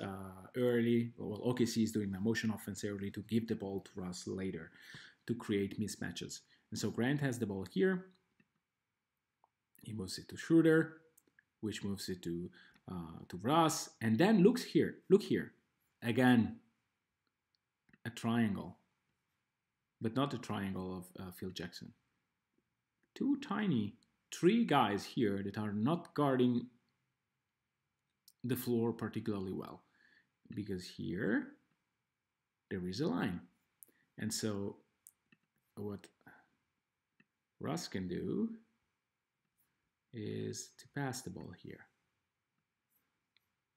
early. Well, OKC is doing a motion offense early to give the ball to Russ later to create mismatches. And so Grant has the ball here. He moves it to Schroeder, which moves it to Russ. And then look here. Again, a triangle. But not the triangle of Phil Jackson. 3 guys here that are not guarding the floor particularly well. Because here, there is a line. And so, what Russ can do is to pass the ball here.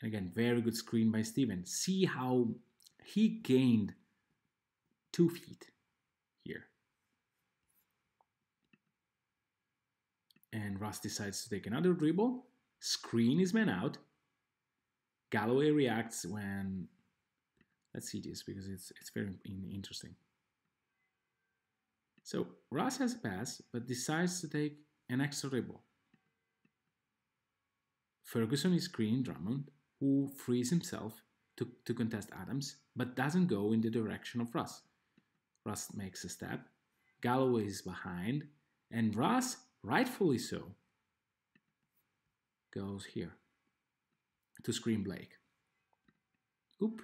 And again, very good screen by Steven. See how he gained 2 feet. Here. And Russ decides to take another dribble. Screen is man out. Galloway reacts when... Let's see this because it's very interesting. So Russ has a pass, but decides to take an extra dribble. Ferguson is screening Drummond, who frees himself to contest Adams, but doesn't go in the direction of Russ. Russ makes a step, Galloway is behind, and Russ, rightfully so, goes here to screen Blake. Oop.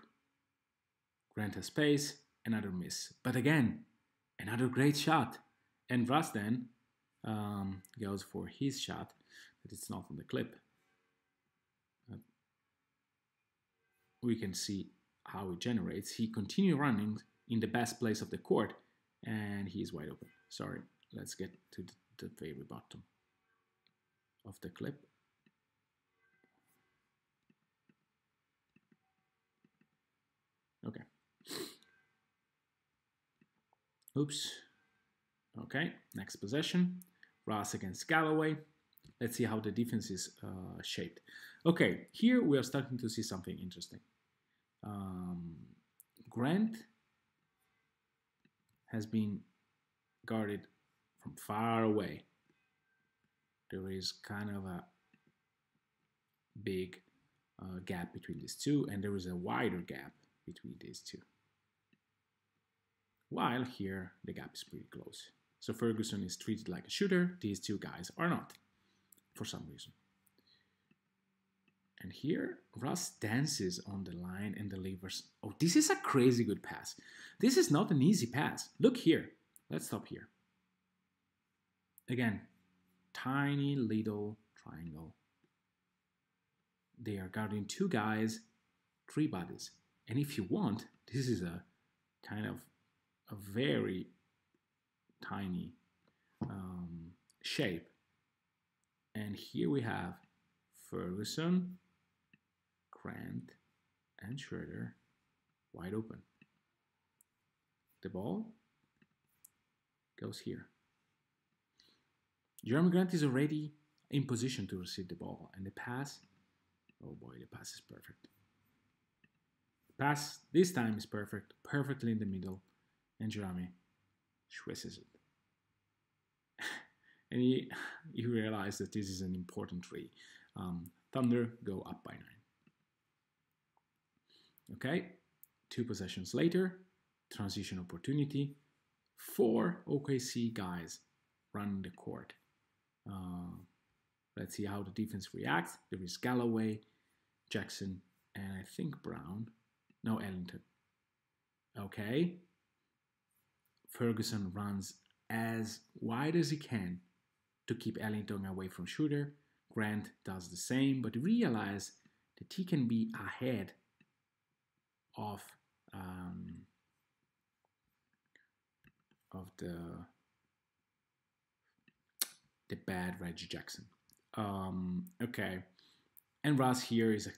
Grant has space, another miss. But again, another great shot. And Russ then goes for his shot, but it's not on the clip. We can see how it generates. He continues running in the best place of the court, and he's wide open. Sorry, let's get to the very bottom of the clip. Okay. Oops. Okay, next possession. Russ against Galloway. Let's see how the defense is shaped. Okay, here we are starting to see something interesting. Grant has been guarded from far away. There is kind of a big gap between these two, and there is a wider gap between these two. While here, the gap is pretty close. So Ferguson is treated like a shooter. These two guys are not, for some reason. And here, Russ dances on the line and delivers. Oh, this is a crazy good pass. This is not an easy pass. Look here. Let's stop here. Again, tiny little triangle. They are guarding two guys, three bodies. And if you want, this is a kind of a very tiny shape. And here we have Ferguson, Grant, and Schroeder wide open. The ball goes here. Jerami Grant is already in position to receive the ball, and the pass, oh boy, the pass is perfect. Pass this time is perfect, perfectly in the middle, and Jerami swishes it. And he realized that this is an important three. Thunder go up by 9. Okay, 2 possessions later, transition opportunity. 4 OKC guys running the court. Let's see how the defense reacts. There is Galloway, Jackson, and I think Brown. No, Ellington. Okay. Ferguson runs as wide as he can to keep Ellington away from shooter. Grant does the same, but realize that he can be ahead of the bad Reggie Jackson. Okay, and Russ here is a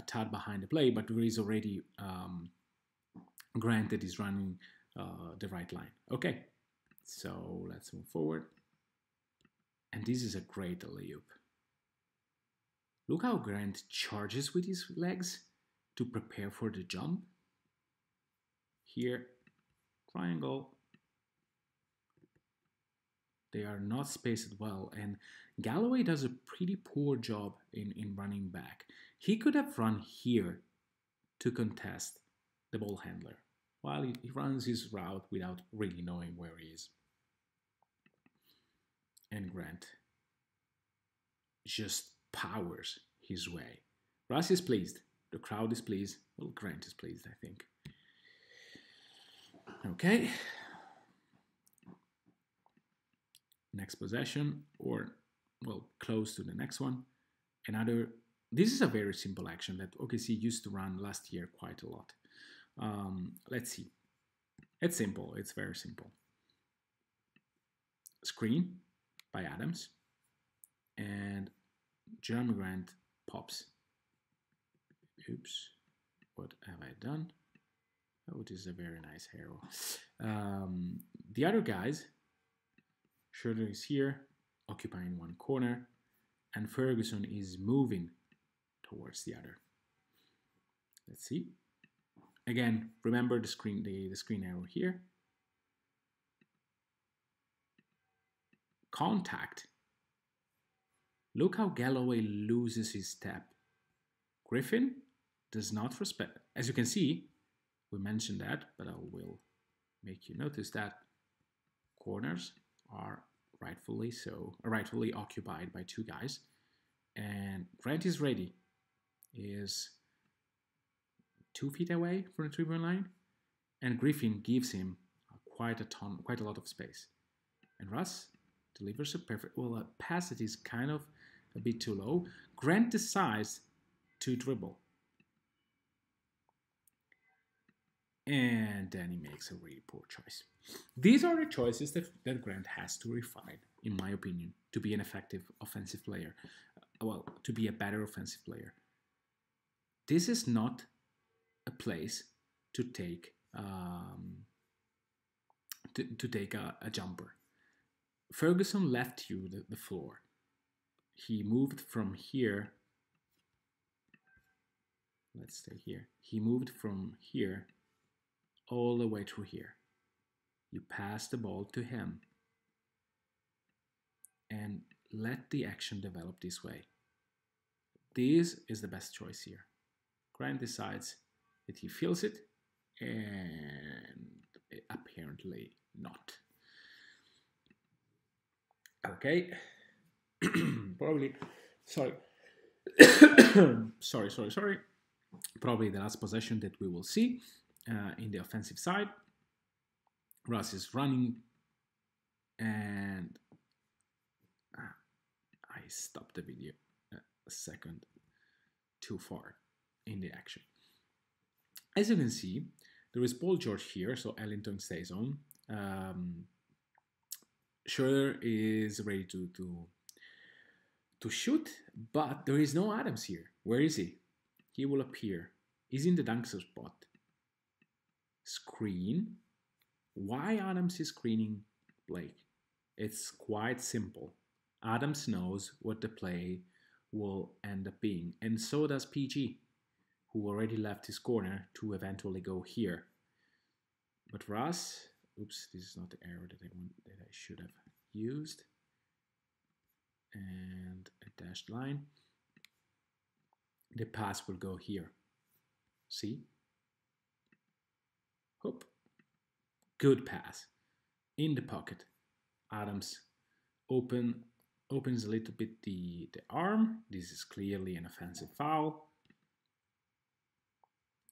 tad behind the play, but there is already Grant that is running the right line. Okay, so let's move forward. And this is a great alley-oop. Look how Grant charges with his legs to prepare for the jump. Here, triangle. They are not spaced well, and Galloway does a pretty poor job in running back. He could have run here to contest the ball handler, while he runs his route without really knowing where he is. And Grant just powers his way. Russ is pleased. The crowd is pleased. Well, Grant is pleased, I think. Okay. Next possession, or, well, close to the next one. This is a very simple action that OKC used to run last year quite a lot. Let's see. It's simple. It's very simple. Screen by Adams. And Jerami Grant pops. Oops. What have I done? Oh, this is a very nice arrow. The other guys, Schroeder is here, occupying one corner, and Ferguson is moving towards the other. Let's see. Again, remember the screen arrow here. Contact. Look how Galloway loses his step. Griffin does not respect. As you can see, we mentioned that, but I will make you notice that corners are rightfully occupied by 2 guys, and Grant is ready. He is 2 feet away from the 3-point line, and Griffin gives him quite a lot of space. And Russ delivers a a pass that is kind of a bit too low. Grant decides to dribble. And then he makes a really poor choice. These are the choices that Grant has to refine, in my opinion, to be an effective offensive player. Well, to be a better offensive player. This is not a place to take a jumper. Ferguson left you the floor. He moved from here. Let's stay here. He moved from here all the way through here. You pass the ball to him and let the action develop this way. this is the best choice here. Grant decides that he feels it, and apparently not. Okay, probably, sorry, sorry. Probably the last possession that we will see in the offensive side. Russ is running, and I stopped the video a second too far in the action. As you can see, there is Paul George here, so Ellington stays on. Schroeder is ready to shoot, but there is no Adams here. Where is he? He will appear. He's in the dunker spot. Screen. Why Adams is screening Blake? It's quite simple. Adams knows what the play will end up being, and so does PG, who already left his corner to eventually go here. But Russ, oops, this is not the arrow that I should have used. And a dashed line. The pass will go here. See? Hoop. Good pass. In the pocket. Adams opens a little bit the arm. This is clearly an offensive foul.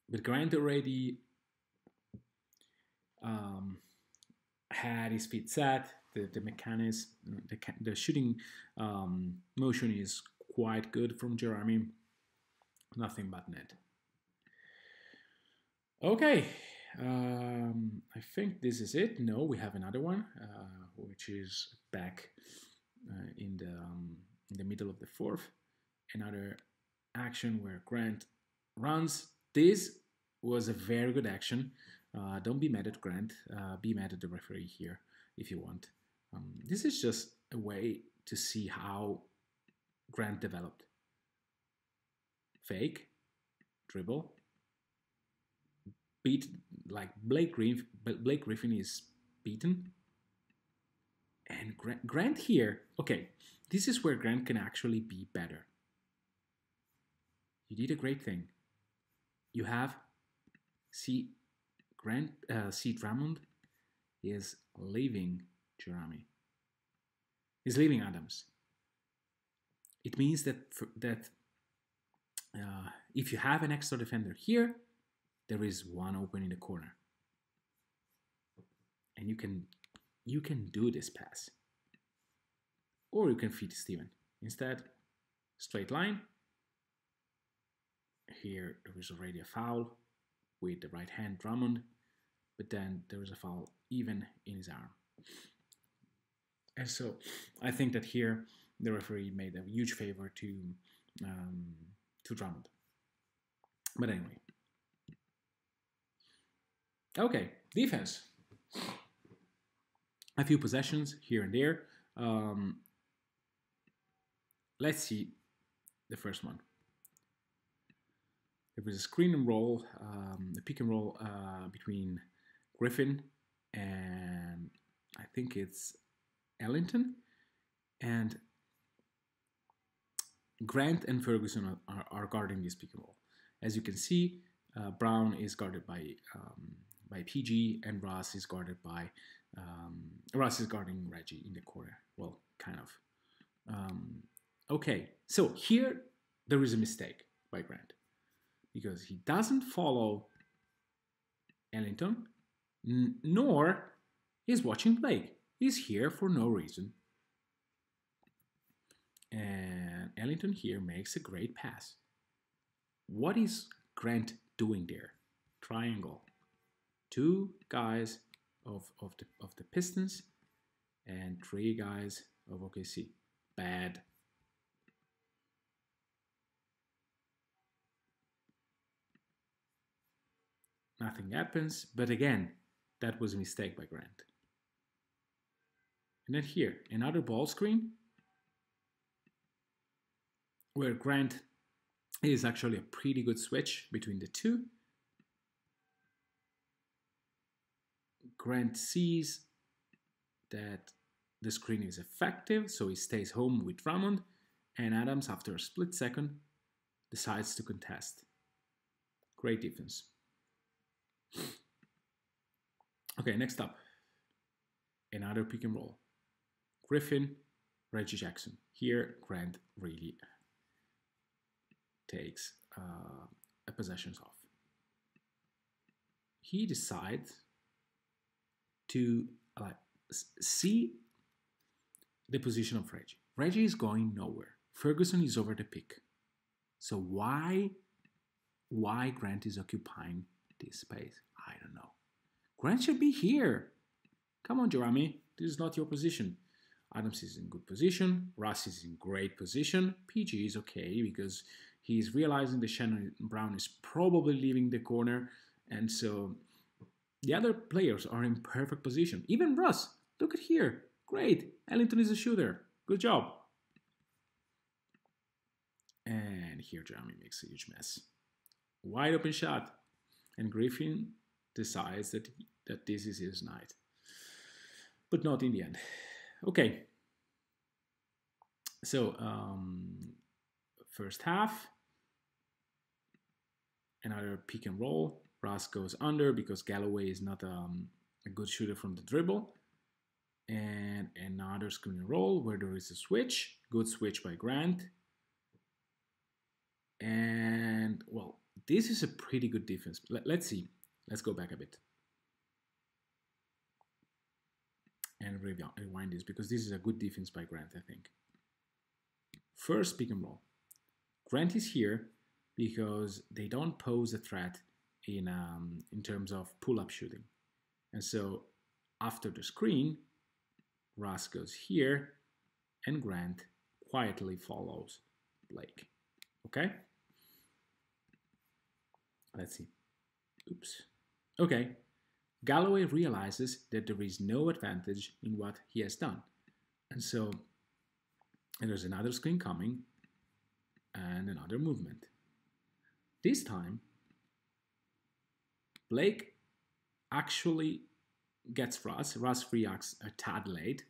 But Grant already had his feet set. The mechanism, the shooting motion is quite good from Jerami. Nothing but net. Okay, I think this is it. No, we have another one, which is back in the middle of the fourth. Another action where Grant runs. This was a very good action. Don't be mad at Grant. Be mad at the referee here if you want. This is just a way to see how Grant developed. Fake, dribble, beat, like Blake Griffin is beaten. And Grant here, okay, this is where Grant can actually be better. You did a great thing. You have, see Drummond is leaving Jerami. He's leaving Adams. It means that if you have an extra defender here, there is one open in the corner, and you can do this pass, or you can feed Steven. Instead, straight line. Here there is already a foul with the right hand Drummond, but then there is a foul even in his arm. And so I think that here the referee made a huge favor to Drummond. But anyway. Okay, defense. A few possessions here and there. Let's see the first one. There was a screen and roll, a pick and roll between Griffin and I think it's Ellington, and Grant and Ferguson are guarding this pick and roll. As you can see, Brown is guarded by PG, and Russ is guarded by Russ is guarding Reggie in the corner. Well, kind of. Okay, so here there is a mistake by Grant because he doesn't follow Ellington, nor is watching Blake. He's here for no reason. And Ellington here makes a great pass. What is Grant doing there? Triangle. Two guys of the Pistons and three guys of OKC. Bad. Nothing happens, but again, that was a mistake by Grant. And then here, another ball screen where Grant is actually a pretty good switch between the two. Grant sees that the screen is effective, so he stays home with Drummond, and Adams, after a split second, decides to contest. Great defense. Okay, next up, another pick and roll. Griffin, Reggie Jackson. Here, Grant really takes a possessions off. He decides to see the position of Reggie. Reggie is going nowhere. Ferguson is over the pick. So why Grant is occupying this space? I don't know. Grant should be here. Come on, Jerami. This is not your position. Adams is in good position. Russ is in great position. PG is okay because he's realizing that Shannon Brown is probably leaving the corner. And so the other players are in perfect position. Even Russ. Look at here. Great. Ellington is a shooter. Good job. And here Jerami makes a huge mess. Wide open shot. And Griffin decides that this is his night. But not in the end. Okay. So, first half. Another pick and roll. Russ goes under because Galloway is not a good shooter from the dribble. And another screen and roll where there is a switch. Good switch by Grant. And, well, this is a pretty good defense. Let's see. Let's go back a bit. And rewind this because this is a good defense by Grant, I think. First pick and roll. Grant is here because they don't pose a threat in terms of pull-up shooting. And so after the screen, Russ goes here and Grant quietly follows Blake. Okay? Let's see. Oops. Okay. Galloway realizes that there is no advantage in what he has done. And so there's another screen coming and another movement. This time, Blake actually gets Russ. Russ reacts a tad late.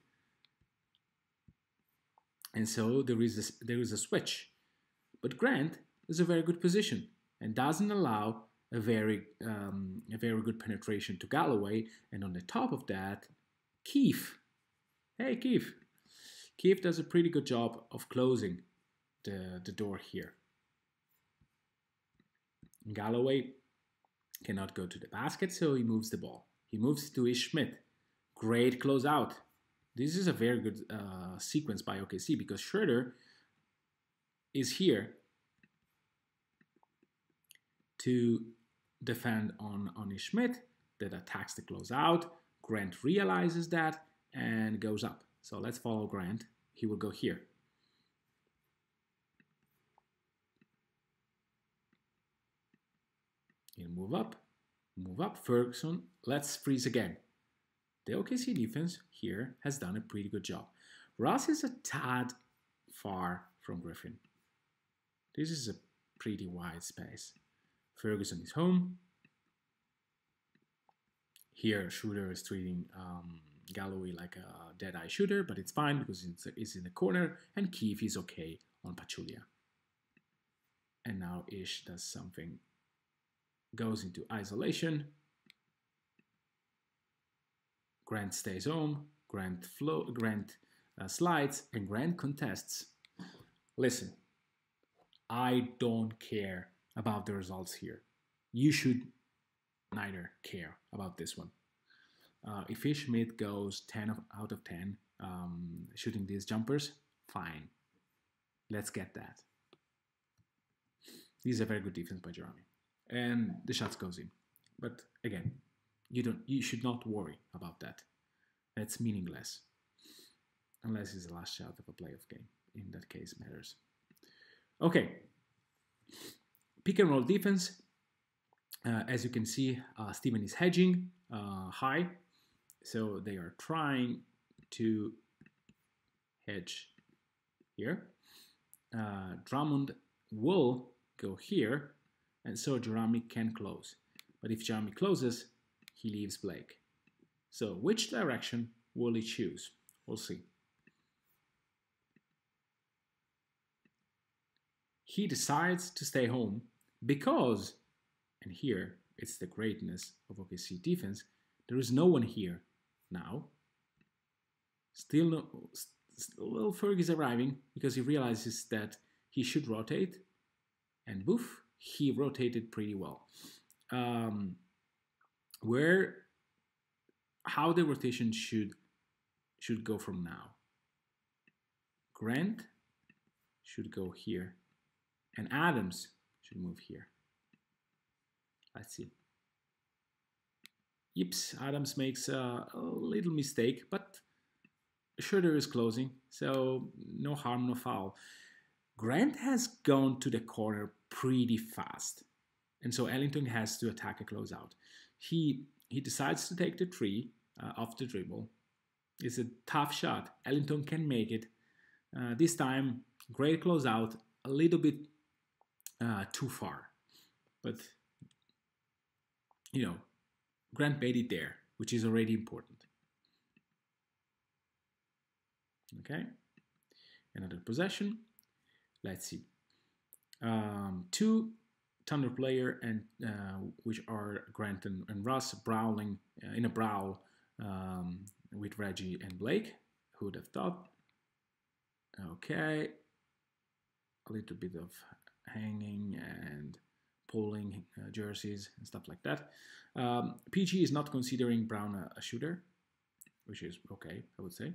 And so there is a switch. But Grant is a very good position and doesn't allow a very good penetration to Galloway. And on the top of that, Keefe. Hey, Keefe. Keefe does a pretty good job of closing the door here. Galloway cannot go to the basket, so he moves the ball. He moves to Ish Schmidt. Great closeout. This is a very good sequence by OKC because Schroeder is here to defend on Ish Schmidt that attacks the closeout. Grant realizes that and goes up. So let's follow Grant. He will go here. He'll move up. Ferguson. Let's freeze again. The OKC defense here has done a pretty good job. Russ is a tad far from Griffin. This is a pretty wide space. Ferguson is home. Here, Schroeder is treating Galloway like a dead-eye shooter, but it's fine because it's in the corner, and Keefe is okay on Pachulia. And now Ish does something, goes into isolation. Grant stays home, Grant slides, and Grant contests. Listen, I don't care about the results here. You should neither care about this one. If Ish Schmidt goes 10 out of 10 shooting these jumpers, fine. Let's get that. This is a very good defense by Jerami. And the shots goes in. But again, you should not worry about that. That's meaningless. Unless it's the last shot of a playoff game. In that case, matters. Okay. Pick and roll defense. As you can see, Steven is hedging high. So they are trying to hedge here. Drummond will go here. And so Jerami can close. But if Jerami closes, he leaves Blake. So which direction will he choose? We'll see. he decides to stay home because, and here it's the greatness of OKC defense, there is no one here now. Still no, little Ferg is arriving because he realizes that he should rotate, and boof, he rotated pretty well. How the rotation should go from now. Grant should go here, and Adams should move here. Let's see. Yips, Adams makes a little mistake, but Schroeder is closing, so no harm, no foul. Grant has gone to the corner pretty fast, and so Ellington has to attack a closeout. He decides to take the three off the dribble. It's a tough shot. Ellington can make it. This time, great closeout, a little bit too far. But, you know, Grant made it there, which is already important. Okay, another possession. Let's see. Two Thunder player and which are Grant and Russ brawling in a brawl with Reggie and Blake. Who would have thought? Okay, a little bit of hanging and pulling jerseys and stuff like that. PG is not considering Brown a shooter, which is okay, I would say.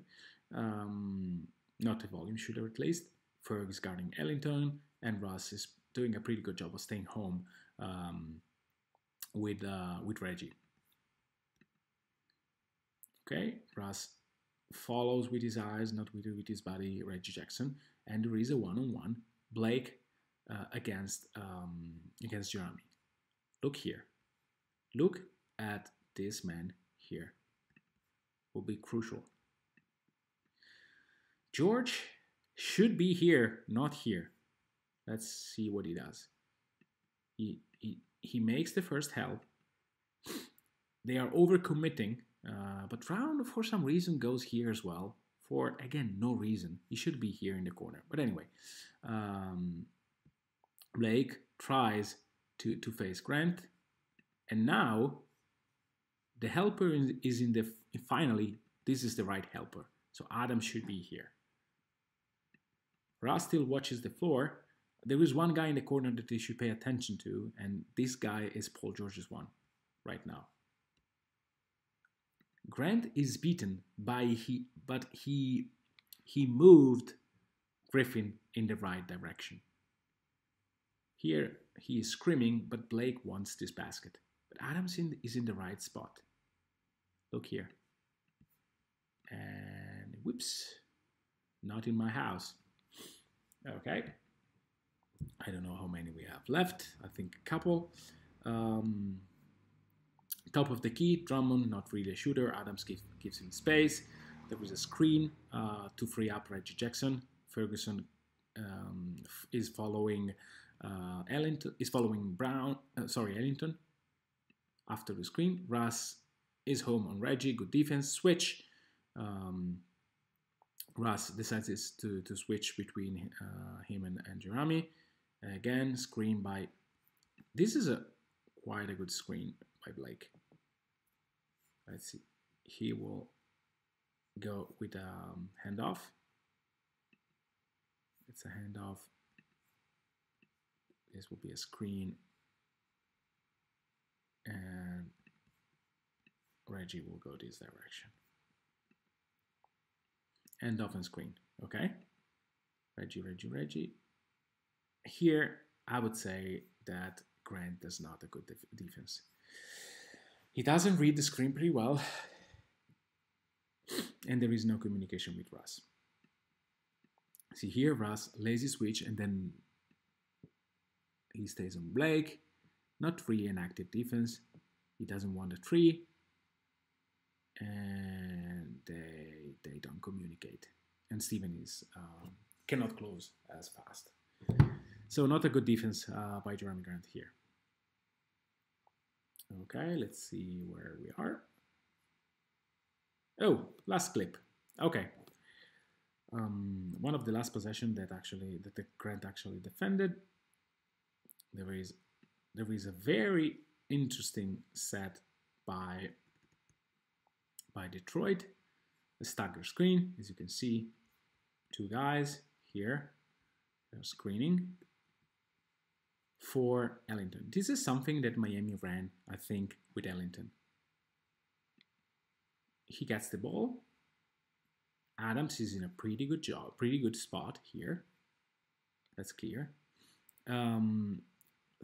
Not a volume shooter at least. Ferg is guarding Ellington, and Russ is doing a pretty good job of staying home with Reggie. Okay, Russ follows with his eyes, not with his body, Reggie Jackson, and there is a one-on-one Blake against Jerami. Look here. Look at this man here. Will be crucial. George should be here, not here. Let's see what he does. He makes the first help. They are overcommitting, but Brown for some reason goes here as well. For again, no reason. He should be here in the corner. But anyway, Blake tries to face Grant, and now the helper is in the finally. This is the right helper. So Adam should be here. Russ still watches the floor. There is one guy in the corner that they should pay attention to, and this guy is Paul George's one right now. Grant is beaten but he moved Griffin in the right direction. Here he is screaming, but Blake wants this basket. But Adams is in the right spot. Look here. And whoops, not in my house. Okay. I don't know how many we have left. I think a couple. Top of the key, Drummond, not really a shooter. Adams gives him space. There was a screen to free up Reggie Jackson. Ferguson is following Ellington. Ellington. After the screen, Russ is home on Reggie. Good defense. Switch. Russ decides to switch between him and Jerami. Again, screen by. This is quite a good screen by Blake. Let's see. He will go with a handoff. It's a handoff. This will be a screen. And Reggie will go this direction. Handoff and screen. Okay? Reggie. Here, I would say that Grant does not a good defense. He doesn't read the screen pretty well, and there is no communication with Russ. See here, Russ lazy switch, and then he stays on Blake. Not really an active defense. He doesn't want a three, and they don't communicate. And Steven cannot close as fast. So not a good defense by Jerami Grant here. Okay, let's see where we are. Oh, last clip. Okay. One of the last possession that the Grant actually defended. there is a very interesting set by Detroit. The stagger screen, as you can see, two guys here, they're screening for Ellington. This is something that Miami ran, I think, with Ellington. He gets the ball. Adams is in a pretty good spot here. That's clear. Thon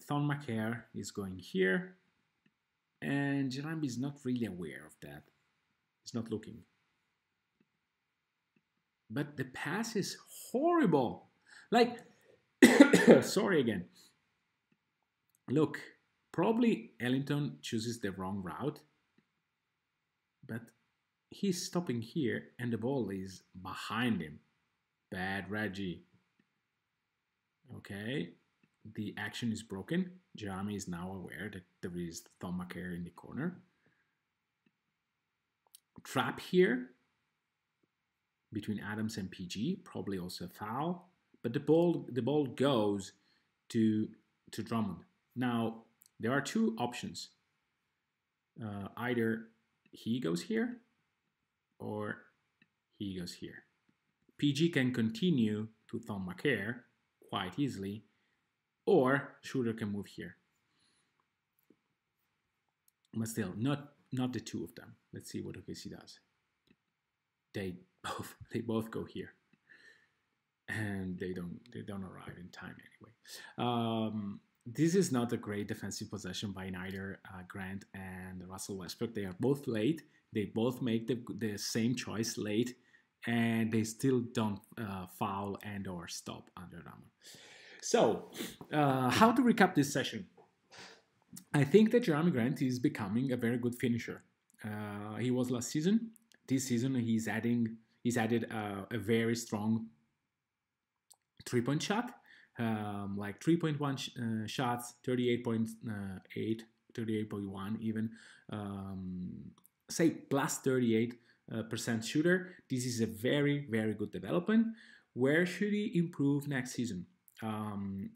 Macaire is going here, and Jerami is not really aware of that. He's not looking. But the pass is horrible. Like, sorry again. Look, probably Ellington chooses the wrong route, but he's stopping here and the ball is behind him. Bad Reggie. Okay, the action is broken. Jerami is now aware that there is Thon Macaire in the corner. Trap here between Adams and PG, probably also a foul, but the ball goes to Drummond. Now there are two options. Either he goes here or he goes here. PG can continue to Thon Macaire quite easily, or Shooter can move here. But still, not the two of them. Let's see what OKC does. They both go here, and they don't arrive in time anyway. This is not a great defensive possession by neither Grant and Russell Westbrook. They are both late. They both make the same choice late, and they still don't foul and or stop under Rama. So, how to recap this session? I think that Jerami Grant is becoming a very good finisher. He was last season. This season he's added a very strong three-point shot, like 3.1 shots, 38.8, 38.1 even, say plus 38% shooter. This is a very, very good development. Where should he improve next season?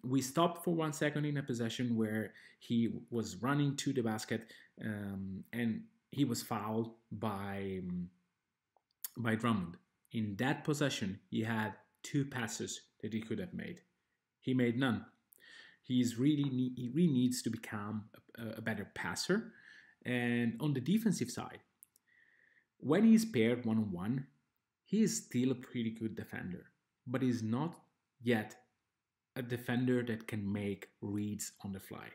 We stopped for 1 second in a possession where he was running to the basket and he was fouled by Drummond. In that possession, he had 2 passes that he could have made. He made none. He really needs to become a better passer. And on the defensive side, when he's paired one-on-one, he is still a pretty good defender, but he's not yet a defender that can make reads on the fly.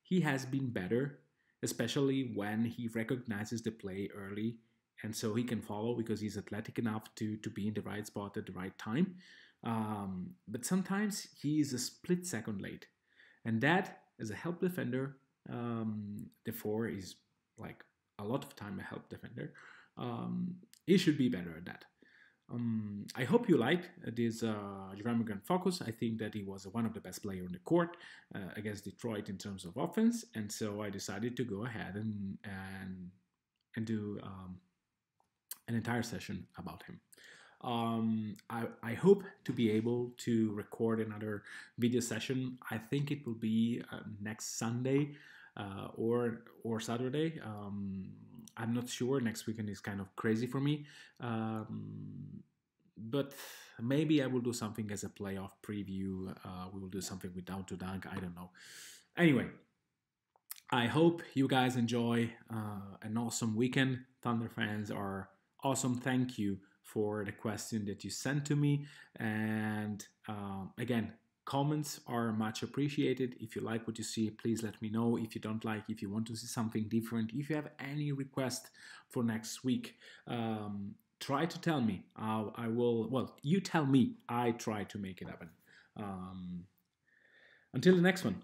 He has been better, especially when he recognizes the play early, and so he can follow because he's athletic enough to be in the right spot at the right time. But sometimes he is a split second late, and that, as a help defender, the 4 is like a lot of time a help defender. He should be better at that. I hope you liked this Jerami Grant focus. I think that he was one of the best players on the court against Detroit in terms of offense, and so I decided to go ahead and do an entire session about him. I hope to be able to record another video session. I think it will be next Sunday or Saturday. I'm not sure. Next weekend is kind of crazy for me. But maybe I will do something as a playoff preview. We will do something with Down to Dunk. I don't know. Anyway, I hope you guys enjoy an awesome weekend. Thunder fans are awesome. Thank you for the question that you sent to me. And again, comments are much appreciated. If you like what you see, please let me know. If you don't like, if you want to see something different, if you have any request for next week, try to tell me. I will, well, you tell me. I try to make it happen. Until the next one.